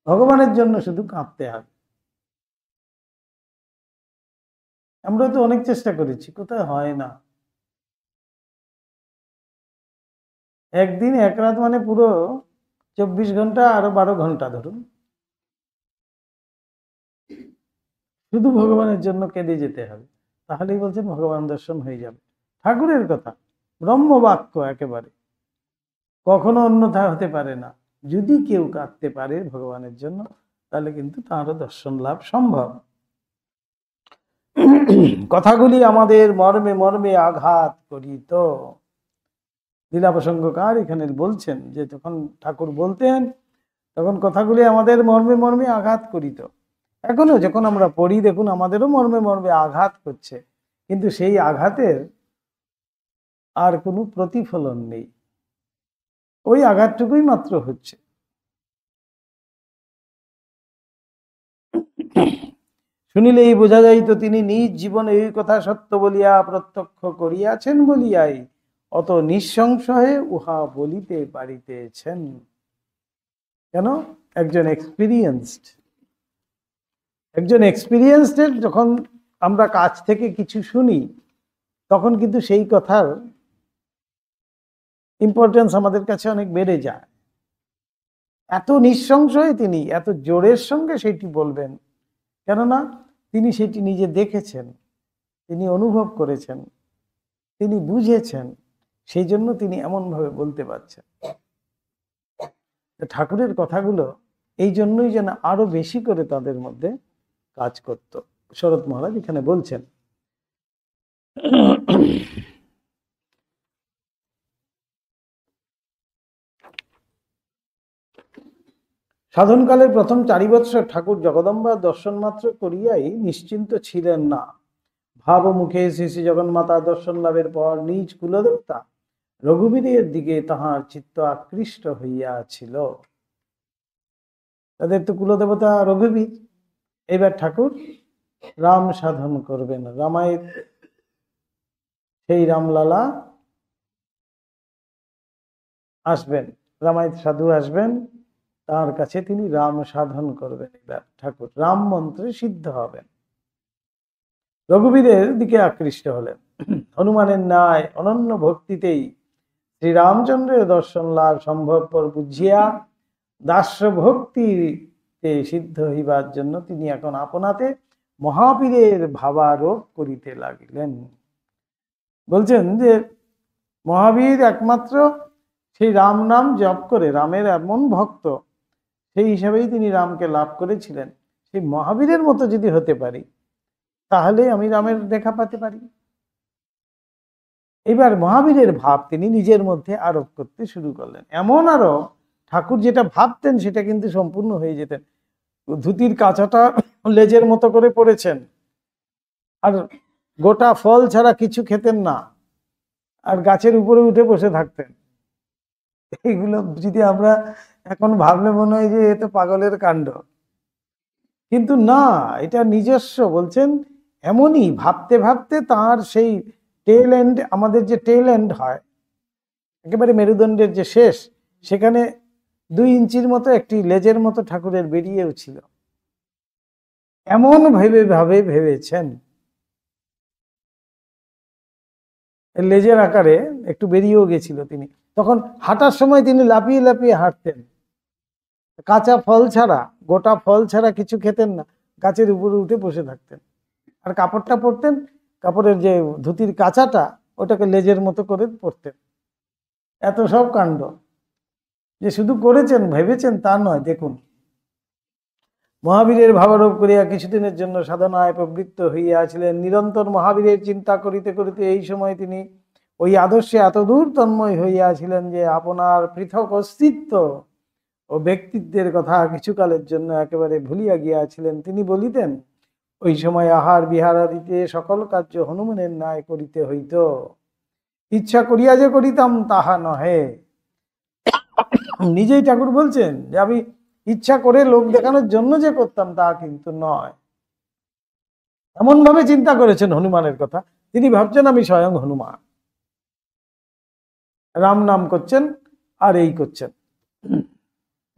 S1: ভগবানের জন্য শুধু কাঁদতে হবে। আমরা তো অনেক চেষ্টা করেছি, কোথায় হয় না। 1 দিন 1 রাত মানে পুরো 24 ঘন্টা, আরো 12 ঘন্টা ধরুন, শুধু ভগবানের জন্য কেঁদে যেতে হবে, তাহলেই বলছেন ভগবান দর্শন হয়ে যাবে। ঠাকুরের কথা, ব্রহ্মবাক্য একেবারে, কখনো অন্যথা হতে পারে না। যদি কেউ কাঁদতে পারে ভগবানের জন্য, তাহলে কিন্তু তাঁরও দর্শন লাভ সম্ভব। কথাগুলি আমাদের মর্মে মর্মে আঘাত করিত। লীলা প্রসঙ্গকার এখানে বলছেন যে যখন ঠাকুর বলতেন, তখন কথাগুলি আমাদের মর্মে মর্মে আঘাত করিত। এখনো যখন আমরা পড়ি, দেখুন আমাদেরও মর্মে মর্মে আঘাত করছে, কিন্তু সেই আঘাতের আর কোনো প্রতিফলন নেই, ওই আঘাতটুকুই মাত্র হচ্ছে। শুনিলেই বোঝা যাইত তিনি নিজ জীবনে এই কথা সত্য বলিয়া প্রত্যক্ষ করিয়াছেন বলিয়াই অত নিঃসংশয়ে উহা বলিতে পারিতেছেন। কেন? একজন এক্সপিরিয়েন্সড যখন আমরা কাছ থেকে কিছু শুনি, তখন কিন্তু সেই কথার ইম্পর্টেন্স আমাদের কাছে অনেক বেড়ে যায়। এত নিঃসংশয়ে তিনি এত জোরের সঙ্গে সেটি বলবেন, কেননা তিনি সেটি নিজে দেখেছেন, তিনি অনুভব করেছেন, তিনি বুঝেছেন, সেই জন্য তিনি এমনভাবে বলতে পারছেন। ঠাকুরের কথাগুলো এই জন্যই যেন আরো বেশি করে তাদের মধ্যে কাজ করত। শরৎ মহারাজ এখানে বলছেন, সাধনকালের প্রথম 4 বৎসর ঠাকুর জগদম্বা দর্শন মাত্র করিয়াই নিশ্চিন্ত ছিলেন না। ভাব মুখে শ্রী শ্রী জগন্মাতা দর্শন লাভের পর নিজ কুলদেবতা রঘুবীরের দিকে তাহার চিত্ত আকৃষ্ট হইয়াছিল। তাদের তো কুলদেবতা রঘুবীর, এবার ঠাকুর রাম সাধন করবেন, রামায়ণ সেই রামলালা আসবেন, রামায়ণ সাধু আসবেন, তার কাছে তিনি রাম সাধন করবেন। এবার ঠাকুর রাম মন্ত্রে সিদ্ধ হবেন, রঘুবীরের দিকে আকৃষ্ট হলেন। হনুমানের ন্যায় অনন্য ভক্তিতেই শ্রীরামচন্দ্রের দর্শন লাভ সম্ভবপর বুঝিয়া দাস্য ভক্তিতে সিদ্ধ হইবার জন্য তিনি এখন আপনাতে মহাবীরের ভাবারোপ করিতে লাগিলেন। বলছেন যে মহাবীর একমাত্র সেই রাম নাম জপ করে, রামের এমন ভক্ত, সেই হিসাবেই তিনি রামকে লাভ করেছিলেন। সেই মহাবীরের মতো যদি হতে পারি, তাহলে আমি রামের দেখা পেতে পারি। এবার মহাবীরের ভাব তিনি নিজের মধ্যে আরোপ করতে শুরু করলেন। এমন আরো ঠাকুর যেটা ভাবতেন সেটা কিন্তু সম্পূর্ণ হয়ে যেতেন। ধুতির কাঁচাটা লেজের মতো করে পড়েছেন, আর গোটা ফল ছাড়া কিছু খেতেন না, আর গাছের উপরে উঠে বসে থাকতেন। এইগুলো যদি আমরা এখন ভাবলে মনে হয় যে এ তো পাগলের কাণ্ড, কিন্তু না, এটা নিজস্ব। বলছেন এমনই ভাবতে ভাবতে তার সেই টেল এন্ড, আমাদের যে টেল এন্ড হয় একেবারে মেরুদণ্ডের যে শেষ, সেখানে 2 ইঞ্চির মতো একটি লেজের মতো ঠাকুরের বেরিয়েও ছিল। এমন ভেবেছেন, লেজের আকারে একটু বেরিয়েও গেছিল তিনি। তখন হাঁটার সময় তিনি লাফিয়ে লাফিয়ে হাঁটতেন, কাঁচা ফল ছাড়া, গোটা ফল ছাড়া কিছু খেতেন না, গাছের উপরে উঠে বসে থাকতেন। আর কাপড়টা পরতেন, কাপড়ের যে ধুতির কাঁচাটা ওটাকে লেজের মতো করে পরতেন। এত সব কাণ্ড যে শুধু করেছেন ভেবেছেন তা নয়। দেখুন, মহাবীরের ভাবারোপ করিয়া কিছুদিনের জন্য সাধনায় প্রবৃত্ত হইয়াছিলেন। নিরন্তর মহাবীরের চিন্তা করিতে করিতে এই সময় তিনি ওই আদর্শে এতদূর তন্ময় হইয়াছিলেন যে আপনার পৃথক অস্তিত্ব ও ব্যক্তিত্বের কথা কিছুকালের জন্য একেবারে ভুলিয়া গিয়াছিলেন। তিনি বলিতেন, ওই সময় আহার বিহারাদিতে সকল কার্য হনুমানের ন্যায় করিতে হইত, ইচ্ছা করিয়া যে করিতাম তাহা নহে। নিজেই ঠাকুর বলছেন যে আমি ইচ্ছা করে লোক দেখানোর জন্য যে করতাম তা কিন্তু নয়। এমন ভাবে চিন্তা করেছেন হনুমানের কথা, তিনি ভাবছেন আমি স্বয়ং হনুমান, রাম নাম করছেন আর এই করছেন।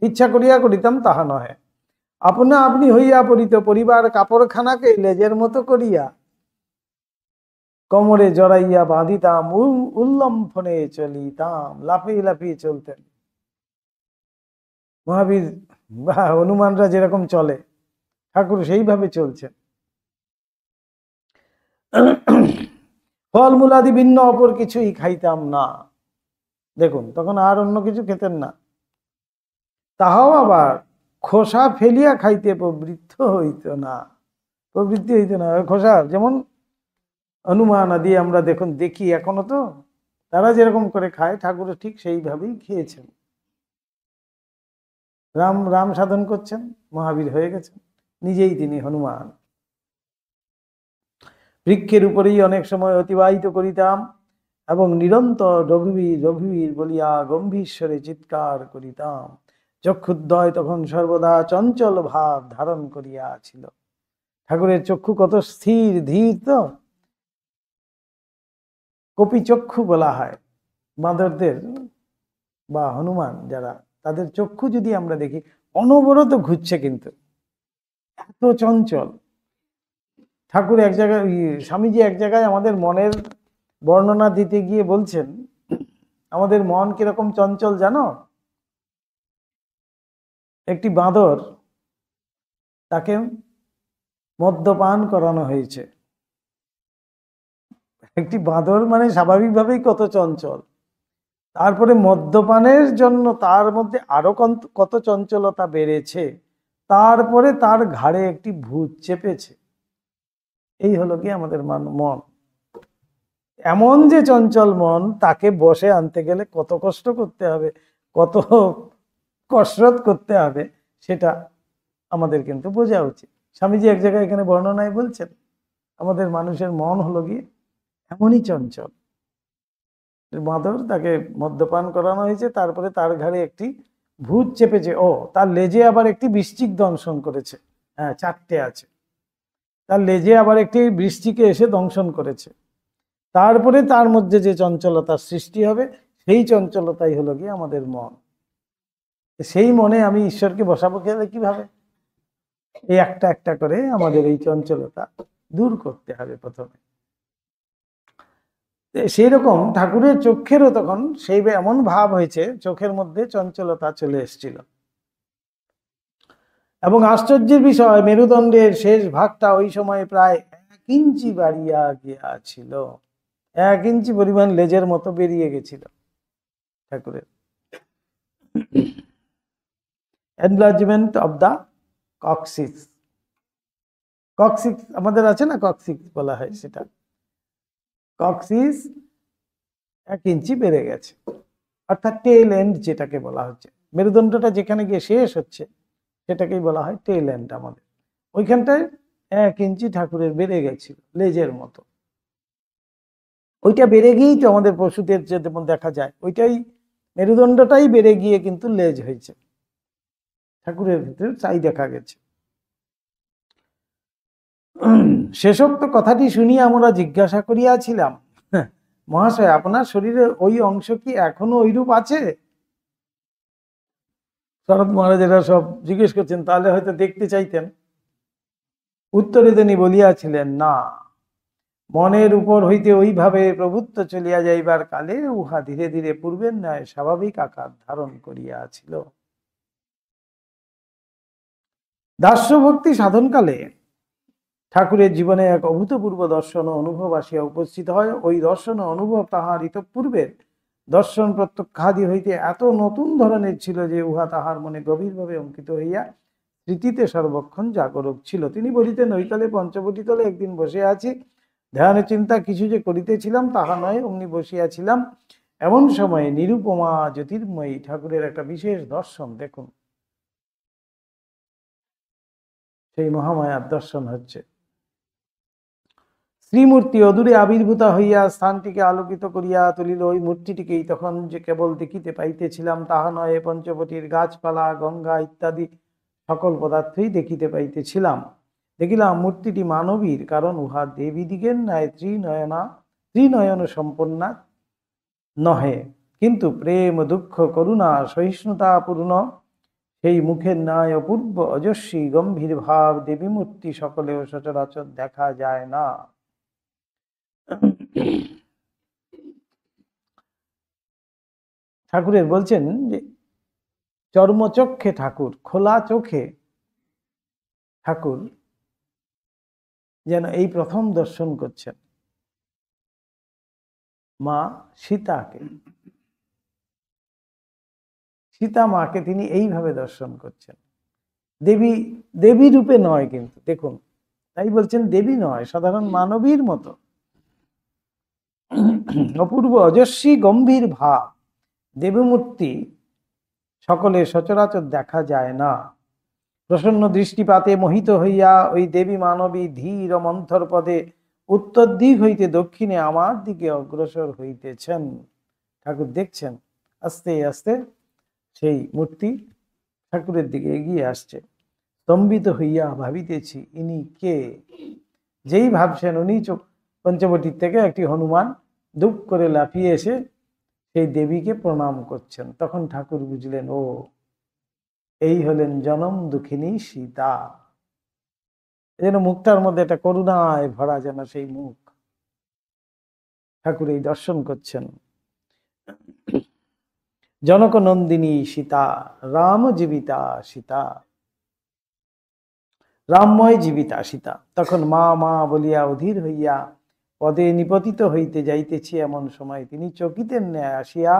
S1: ইচ্ছা করিয়া করিতাম তাহা নহে, আপনা আপনি হইয়া পড়িত পরিবার কাপড়খানাকে লেজের মতো করিয়া কোমরে জড়াইয়া বাঁধিতাম, উল্লম্ফনে চলিতাম, লাফিয়ে লাফিয়ে চলতেন। মহাবীর বা হনুমানরা যেরকম চলে, ঠাকুর সেইভাবে চলছেন। ফলমূলাদি ভিন্ন অপর কিছুই খাইতাম না। দেখুন, তখন আর অন্য কিছু খেতেন না, তাহাও আবার খোসা ফেলিয়া খাইতে প্রবৃত্ত হইত না। প্রবৃত্তি হইত না, খোসা যেমন হনুমান আদি আমরা দেখি এখনো, তো তারা যেরকম করে খায় ঠাকুর ঠিক সেইভাবেই খেয়েছেন। রাম রাম সাধন করছেন, মহাবীর হয়ে গেছেন, নিজেই তিনি হনুমান। বৃক্ষের উপরেই অনেক সময় অতিবাহিত করিতাম এবং নিরন্তর রঘুবীর রঘুবীর বলিয়া গম্ভীর চিৎকার করিতাম। চক্ষুদ্বয় তখন সর্বদা চঞ্চল ভাব ধারণ করিয়াছিল। ঠাকুরের চক্ষু কত স্থির ধীর, তো কপি চক্ষু বলা হয় বাঁদরদের বা হনুমান যারা, তাদের চক্ষু যদি আমরা দেখি অনবরত ঘুরছে, কিন্তু এত চঞ্চল। ঠাকুর এক জায়গায়, স্বামীজি এক জায়গায় আমাদের মনের বর্ণনা দিতে গিয়ে বলছেন, আমাদের মন কিরকম চঞ্চল জানো? একটি বাঁদর, তাকে মদ্যপান করানো হয়েছে। একটি বাঁদর মানে স্বাভাবিকভাবেই কত চঞ্চল, তারপরে মদ্যপানের জন্য তার মধ্যে আরো কত চঞ্চলতা বেড়েছে, তারপরে তার ঘাড়ে একটি ভূত চেপেছে। এই হলো কি আমাদের মন। এমন যে চঞ্চল মন, তাকে বসে আনতে গেলে কত কষ্ট করতে হবে, কত কসরত করতে হবে, সেটা আমাদের কিন্তু বোঝা উচিত। স্বামীজি এক জায়গায় এখানে বর্ণনায় বলছেন, আমাদের মানুষের মন হলো গিয়ে এমনই চঞ্চল। বাঁদর, তাকে মদ্যপান করানো হয়েছে, তারপরে তার ঘাড়ে একটি ভূত চেপেছে। ও, তার লেজে আবার একটি বৃশ্চিক দংশন করেছে। হ্যাঁ, 4টে আছে। তার লেজে আবার একটি বৃশ্চিকে এসে দংশন করেছে। তারপরে তার মধ্যে যে চঞ্চলতার সৃষ্টি হবে, সেই চঞ্চলতাই হলো গিয়ে আমাদের মন। সেই মনে আমি ঈশ্বরকে বসাবো গেলে কিভাবে? এই একটা একটা করে আমাদের এই চঞ্চলতা দূর করতে হবে প্রথমে। সেই রকম ঠাকুরের চোখেরও তখন সেই এমন ভাব হয়েছে, চোখের মধ্যে চঞ্চলতা চলে এসেছিল। এবং আশ্চর্যের বিষয়, মেরুদণ্ডের শেষ ভাগটা ওই সময় প্রায় 1 ইঞ্চি বাড়িয়া গিয়াছিল। 1 ইঞ্চি পরিমাণ লেজের মতো বেরিয়ে গেছিল ঠাকুরের। Enlargement of the coccyx. Coccyx আমাদের আছে না, কক্সিক্স বলা হয়, সেটা কক্সিস 1 ইঞ্চি বেড়ে গেছে, অর্থাৎ টেল এন্ড যেটাকে বলা হচ্ছে। মেরুদণ্ডটা যেখানে গিয়ে শেষ হচ্ছে সেটাকেই বলা হয় টেল এন্ড আমাদের। ওইখানটায় 1 ইঞ্চি ঠাকুরের বেড়ে গেছিল লেজের মতো। ওইটা বেড়ে গিয়েই তো আমাদের পশুদের যেমন দেখা যায়, ওইটাই মেরুদণ্ডটাই বেড়ে গিয়ে কিন্তু লেজ হয়েছে। ঠাকুরের ভিতরে তাই দেখা গেছে। শেষোক্ত কথাটি শুনিয়া আমরা জিজ্ঞাসা করিয়াছিলাম, মহাশয়, আপনার শরীরে ওই অংশ কি এখনো ওইরূপ আছে? শরৎ মহারাজেরা সব জিজ্ঞেস করছেন, তাহলে হয়তো দেখতে চাইতেন। উত্তরে তিনি বলিয়াছিলেন, না, মনের উপর হইতে ওইভাবে প্রভুত্ব চলিয়া যাইবার কালে উহা ধীরে ধীরে পূর্বের ন্যায় স্বাভাবিক আকার ধারণ করিয়াছিল। দাস্যভক্তি সাধনকালে ঠাকুরের জীবনে এক অভূতপূর্ব দর্শন ও অনুভব আসিয়া উপস্থিত হয়। ওই দর্শন ও অনুভব তাহার ইতঃপূর্বের দর্শন প্রত্যক্ষাদি হইতে এত নতুন ধরনের ছিল যে উহা তাহার মনে গভীরভাবে অঙ্কিত হইয়া স্মৃতিতে সর্বক্ষণ জাগরুক ছিল। তিনি বলিতেন, ওইকালে পঞ্চবটী তলে একদিন বসে আছি, ধ্যানে চিন্তা কিছু যে করিতেছিলাম তাহা নয়, অমনি বসিয়াছিলাম। এমন সময়ে নিরুপমা জ্যোতির্ময়ী ঠাকুরের একটা বিশেষ দর্শন। দেখুন, সেই মহামায়ার দর্শন হচ্ছে। শ্রীমূর্তি অদূরে আবির্ভূতা হইয়া স্থানটিকে আলোকিত করিয়া তুলিল। ওই মূর্তিটিকেই তখন যে কেবল দেখিতে পাইতেছিলাম তাহা নয়, পঞ্চবটির গাছপালা, গঙ্গা ইত্যাদি সকল পদার্থই দেখিতে পাইতেছিলাম। দেখিলাম মূর্তিটি মানবীর, কারণ উহা দেবীদিগের ন্যায় ত্রিনয়ন সম্পন্না নহে, কিন্তু প্রেম, দুঃখ, করুণা, সহিষ্ণুতা পূর্ণ সেই মুখের ন্যায় অপূর্ব অজস্বী গম্ভীর ভাব দেবী মূর্তি সকলেও সচরাচর দেখা যায় না। ঠাকুরের বলছেন যে চর্মচক্ষে ঠাকুর, খোলা চোখে ঠাকুর যেন এই প্রথম দর্শন করছেন মা সীতাকে। সীতা মাকে তিনি এইভাবে দর্শন করছেন। দেবী রূপে নয়, কিন্তু দেখুন, তাই বলছেন দেবী নয়, সাধারণ মানবীর মতো অপূর্ব অজস্বী গম্ভীর ভাব দেবমূর্তি সকলে সচরাচর দেখা যায় না। প্রসন্ন দৃষ্টিপাতে মোহিত হইয়া ওই দেবী মানবী ধীর মন্থর পদে উত্তর দিক হইতে দক্ষিণে আমার দিকে অগ্রসর হইতেছেন। ঠাকুর দেখছেন আস্তে আস্তে সেই মূর্তি ঠাকুরের দিকে এগিয়ে আসছে। স্তম্ভিত হইয়া ভাবিতেছি, ইনি কে? যেই ভাবছেন, উনি পঞ্চবটির থেকে একটি হনুমান দুপ করে লাফিয়ে এসে সেই দেবীকে প্রণাম করছেন। তখন ঠাকুর বুঝলেন, ও, এই হলেন জনম দুঃখিনী সীতা। যেন মুখটার মধ্যে একটা করুণায় ভরা যেন সেই মুখ, ঠাকুর এই দর্শন করছেন। জনক নন্দিনী সীতা, রাম জীবিতা সীতা, রামময় জীবিতা সীতা। তখন মা মা বলিয়া অধীর হইয়া পদে নিপতিত হইতে যাইতেছি, এমন সময় তিনি চকিতের ন্যায় আসিয়া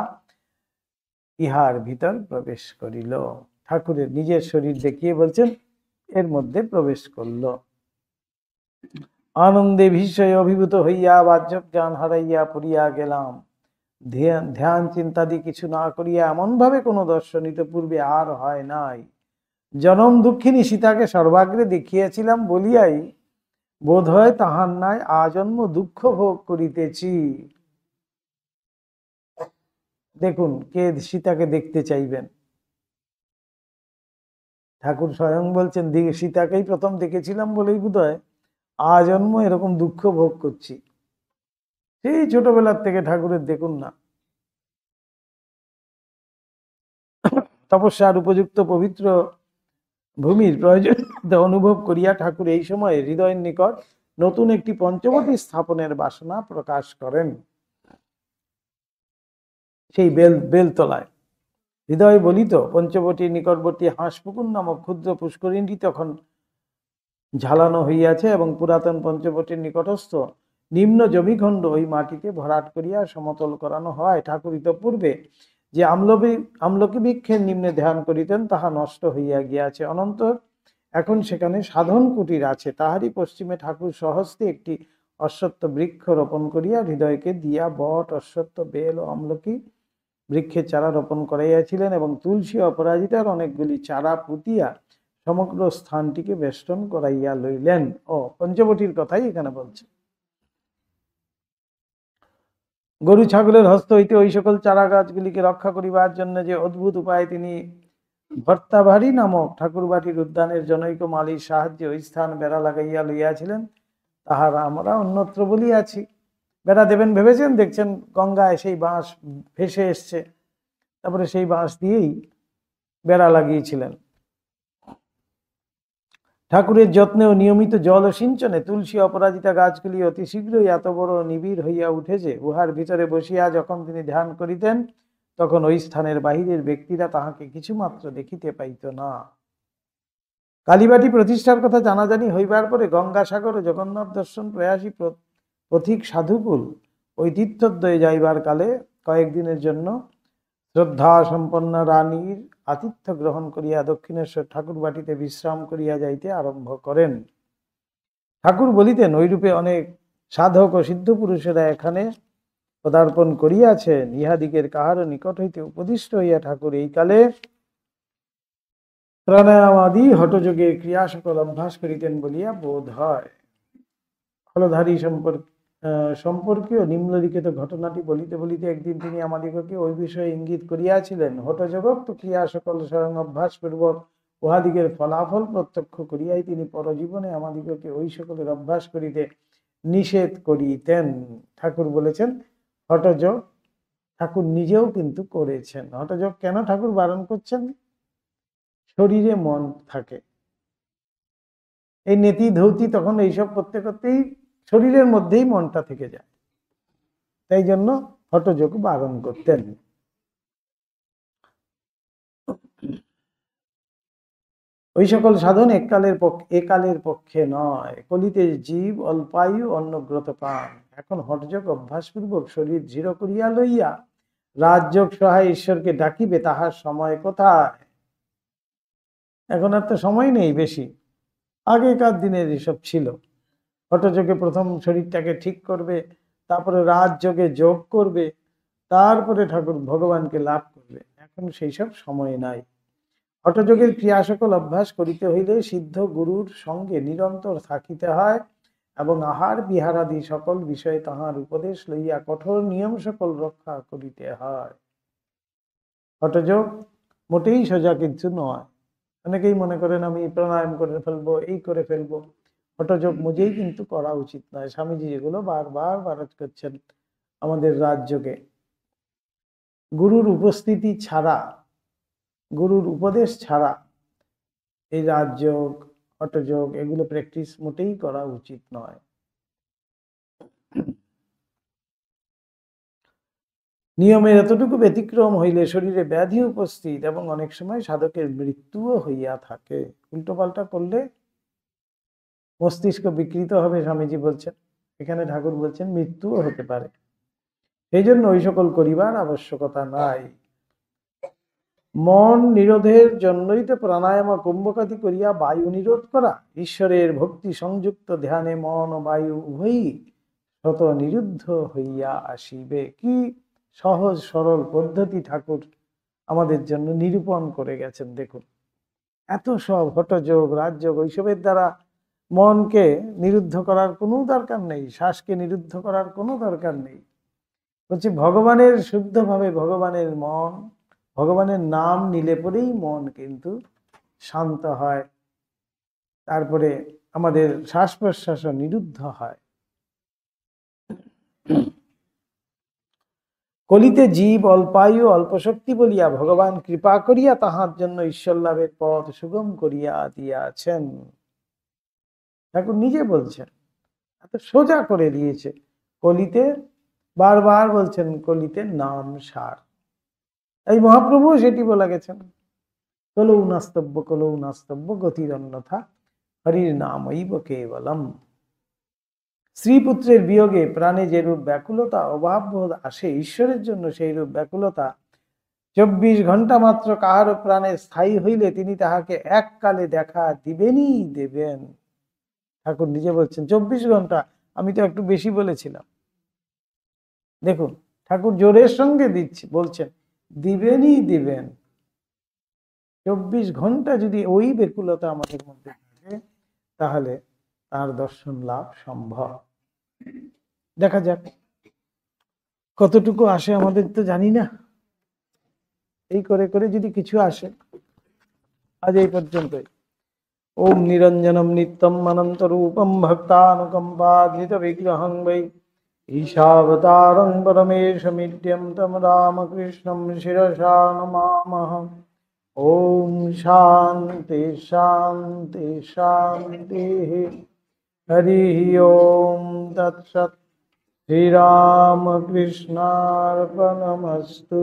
S1: ইহার ভিতর প্রবেশ করিল। ঠাকুরের নিজের শরীর দেখিয়ে বলছেন এর মধ্যে প্রবেশ করল। আনন্দে ভীষয় অভিভূত হইয়া বাহ্যক জ্ঞান হারাইয়া পড়িয়া গেলাম। ধ্যান চিন্তাদি কিছু না করিয়া এমন ভাবে কোনো দর্শনিত পূর্বে আর হয় নাই। জনম দুঃখিনী সীতাকে সর্বাগ্রে দেখিয়াছিলাম বলিয়াই বোধ হয় তাহার নাই আজন্ম দুঃখ ভোগ করিতেছি। দেখুন কে সীতাকে দেখতে চাইবেন? ঠাকুর স্বয়ং বলছেন সীতাকেই প্রথম দেখেছিলাম বলেই বোধ হয় আজন্ম এরকম দুঃখ ভোগ করছি। সেই ছোটবেলার থেকে ঠাকুরের দেখুন না, তপস্যার উপযুক্ত পবিত্র ভূমির প্রয়োজন অনুভব করিয়া ঠাকুর এই সময়ে হৃদয়ের নিকট নতুন একটি পঞ্চবটী স্থাপনের বাসনা প্রকাশ করেন। সেই বেলতলায় হৃদয় বলিত পঞ্চবটির নিকটবর্তী হাঁসপুকুর নামক ক্ষুদ্র পুষ্করিণীটি তখন ঝালানো হইয়াছে এবং পুরাতন পঞ্চবটির নিকটস্থ নিম্ন জমিখণ্ড ওই মাটিতে ভরাট করিয়া সমতল করানো হয়। ঠাকুর ইতপূর্বে যে আমলকি বৃক্ষের নিম্নে ধ্যান করিতেন তাহা নষ্ট হইয়া গিয়াছে। অনন্তর এখন সেখানে সাধন কুটির আছে। তাহারই পশ্চিমে ঠাকুর স্বহস্তে একটি অশ্বত্থ বৃক্ষ রোপণ করিয়া হৃদয়কে দিয়া বট, অশ্বত্থ, বেল ও আমলকি বৃক্ষের চারা রোপণ করাইয়াছিলেন এবং তুলসী অপরাজিতার অনেকগুলি চারা পুঁতিয়া সমগ্র স্থানটিকে বেষ্টন করাইয়া লইলেন। ও পঞ্চবটির কথাই এখানে বলছে। গরু ছাগলের হস্ত হইতে ওই সকল চারা গাছগুলিকে রক্ষা করিবার জন্য যে অদ্ভুত উপায় তিনি ভর্তাবাড়ি নামক ঠাকুরবাটির উদ্যানের জনৈক মালির সাহায্যে ওই স্থান বেড়া লাগাইয়া লইয়াছিলেন তাহার আমরা অন্যত্র বলিয়াছি। বেড়া দেবেন ভেবেছেন, দেখছেন গঙ্গায় সেই বাঁশ ভেসে এসছে, তারপরে সেই বাঁশ দিয়েই বেড়া লাগিয়েছিলেন। ঠাকুরের যত্নে ও নিয়মিত জল ও সিঞ্চনে তুলসী অপরাজিতা গাছগুলি অতি শীঘ্রই এত বড় নিবিড় হইয়া উঠেছে, উহার ভিতরে বসিয়া যখন তিনি ধ্যান করিতেন তখন ওই স্থানের বাহিরের ব্যক্তিরা তাহাকে কিছুমাত্র দেখিতে পাইত না। কালীবাটি প্রতিষ্ঠার কথা জানাজানি হইবার পরে গঙ্গাসাগর ও জগন্নাথ দর্শন প্রয়াসী পথিক সাধুকুল ওই তীর্থোদ্বয়ে যাইবার কালে কয়েকদিনের জন্য শ্রদ্ধা সম্পন্ন রানীর আতিথ্য গ্রহণ করিয়া দক্ষিণেশ্বর ঠাকুরবাটিতে বিশ্রাম করিয়া যাইতে আরম্ভ করেন। ঠাকুর বলিতেন ওইরূপে অনেক সাধক ও সিদ্ধ পুরুষেরা এখানে পদার্পণ করিয়াছেন। ইহাদিগের কাহারও নিকট হইতে উপদিষ্ট হইয়া ঠাকুর এই কালে প্রাণায়াম আদি হঠযোগের ক্রিয়া সকল অভ্যাস করিতেন বলিয়া বোধ হয়। হলধারী সম্পর্কীয় নিম্নলিখিত ঘটনাটি বলিতে বলিতে একদিন তিনি আমাদিগকে ওই বিষয়ে ইঙ্গিত করিয়াছিলেন। হঠযোগোক্ত ক্রিয়া সকল স্বয়ং অভ্যাস পূর্বক উহাদিগের ফলাফল প্রত্যক্ষ করিয়াই তিনি পরজীবনে আমাদিগকে ওই সকলের অভ্যাস করিতে নিষেধ করিতেন। ঠাকুর বলেছেন হঠযোগ ঠাকুর নিজেও কিন্তু করেছেন। হঠযোগ কেন ঠাকুর বারণ করছেন? শরীরে মন থাকে, এই নেতি ধৌতি তখন এইসব করতে করতেই শরীরের মধ্যেই মনটা থেকে যায়, তাই জন্য হঠযোগ বারণ করতেন। ওই সকল সাধন একালের পক্ষে নয়। কলিতে জীব অল্পায়ু অন্নগ্রত প্রাণ। এখন হঠযোগ অভ্যাসপূর্বক শরীর দৃঢ় করিয়া লইয়া রাজযোগ সহায় ঈশ্বরকে ডাকিবে, তাহার সময় কোথায়? এখন আর তো সময় নেই বেশি। আগেকার দিনের এসব ছিল। হঠযোগে প্রথম শরীরটাকে ঠিক করবে, তারপরে রাজযোগে যোগ করবে, তারপরে ঠাকুর ভগবানকে লাভ করবে। এখন সেই সব সময় নাই। হঠযোগের ক্রিয়া সকল অভ্যাস করিতে হইলে সিদ্ধ গুরুর সঙ্গে নিরন্তর থাকিতে হয় এবং আহার বিহারাদি সকল বিষয়ে তাহার উপদেশ লইয়া কঠোর নিয়ম সকল রক্ষা করিতে হয়। হঠযোগ মোটেই সোজা কিছু নয়। অনেকেই মনে করেন আমি প্রাণায়াম করে ফেলবো, এই করে ফেলবো। হঠযোগ মুজেই কিন্তু করা উচিত নয়। স্বামীজি যেগুলো বারবার বারণ করছেন আমাদের রাজযোগে, গুরুর উপস্থিতি ছাড়া, গুরুর উপদেশ ছাড়া এই রাজযোগ হঠযোগ এগুলো প্র্যাকটিস মোটেই করা উচিত নয়। নিয়মের এতটুকু ব্যতিক্রম হইলে শরীরে ব্যাধি উপস্থিত এবং অনেক সময় সাধকের মৃত্যুও হইয়া থাকে। উল্টোপাল্টা করলে মস্তিষ্ক বিকৃত হবে, স্বামীজি বলছেন। এখানে ঠাকুর বলছেন মৃত্যুও হতে পারে, সেই জন্য ওই সকল করিবার আবশ্যকতা নাই। মন নিরোধের জন্যই তো প্রাণায়াম কুম্ভকাতি করিয়া বায়ু নিরোধ করা। ঈশ্বরের ভক্তি সংযুক্ত ধ্যানে মন ও বায়ু উভয়ই শত নিরুদ্ধ হইয়া আসিবে। কি সহজ সরল পদ্ধতি ঠাকুর আমাদের জন্য নিরূপণ করে গেছেন। দেখুন, এত সব হঠযোগ, রাজযোগ, ওইসবের দ্বারা মনকে নিরুদ্ধ করার কোনো দরকার নেই, শ্বাসকে নিরুদ্ধ করার কোনো দরকার নেই। বলছি ভগবানের শুদ্ধভাবে ভগবানের মন, ভগবানের নাম নিলে পরেই মন কিন্তু শান্ত হয়, তারপরে আমাদের শ্বাস প্রশ্বাস নিরুদ্ধ হয়। কলিতে জীব অল্পায়ু অল্প শক্তি বলিয়া ভগবান কৃপা করিয়া তাহার জন্য ঈশ্বর লাভের পথ সুগম করিয়া দিয়াছেন। ঠাকুর নিজে বলছেন, এত সোজা করে দিয়েছে। কলিতে বারবার বলছেন কলিতে নাম সার। এই মহাপ্রভু সেটি বলে গেছেন, কলৌ নাস্তব্য গতির অন্যথা হরির নামৈব কেবলম। স্ত্রীপুত্রের বিয়োগে প্রাণে যেরূপ ব্যাকুলতা অভাববোধ আসে, ঈশ্বরের জন্য সেই রূপ ব্যাকুলতা 24 ঘন্টা মাত্র কাহার প্রাণে স্থায়ী হইলে তিনি তাহাকে এককালে দেখা দিবেনই দেবেন। ঠাকুর নিজে বলছেন 24 ঘন্টা, আমি তো একটু বেশি বলেছিলাম। দেখুন ঠাকুর জোরের সঙ্গে বলছেন দিবেনই দিবেন। 24 ঘন্টা যদি ওই ব্যাকুলতা আমাদের মধ্যে থাকে, তাহলে তার দর্শন লাভ সম্ভব। দেখা যাক কতটুকু আসে, আমাদের তো জানি না। এই করে করে যদি কিছু আসে। আজ এই পর্যন্তই। ওম নিরঞ্জনম নিত্যম অনন্ত রূপম ভক্তানুকম্পাধৃত বিগ্রহং বৈ ঈশাবতারং পরমেশমিদ্যম তম রামকৃষ্ণম শিরসা নমামহম। ওম শান্তি শান্তি শান্তি। হরি ওম তৎসৎ। শ্রীরামকৃষ্ণার্পণমস্তু।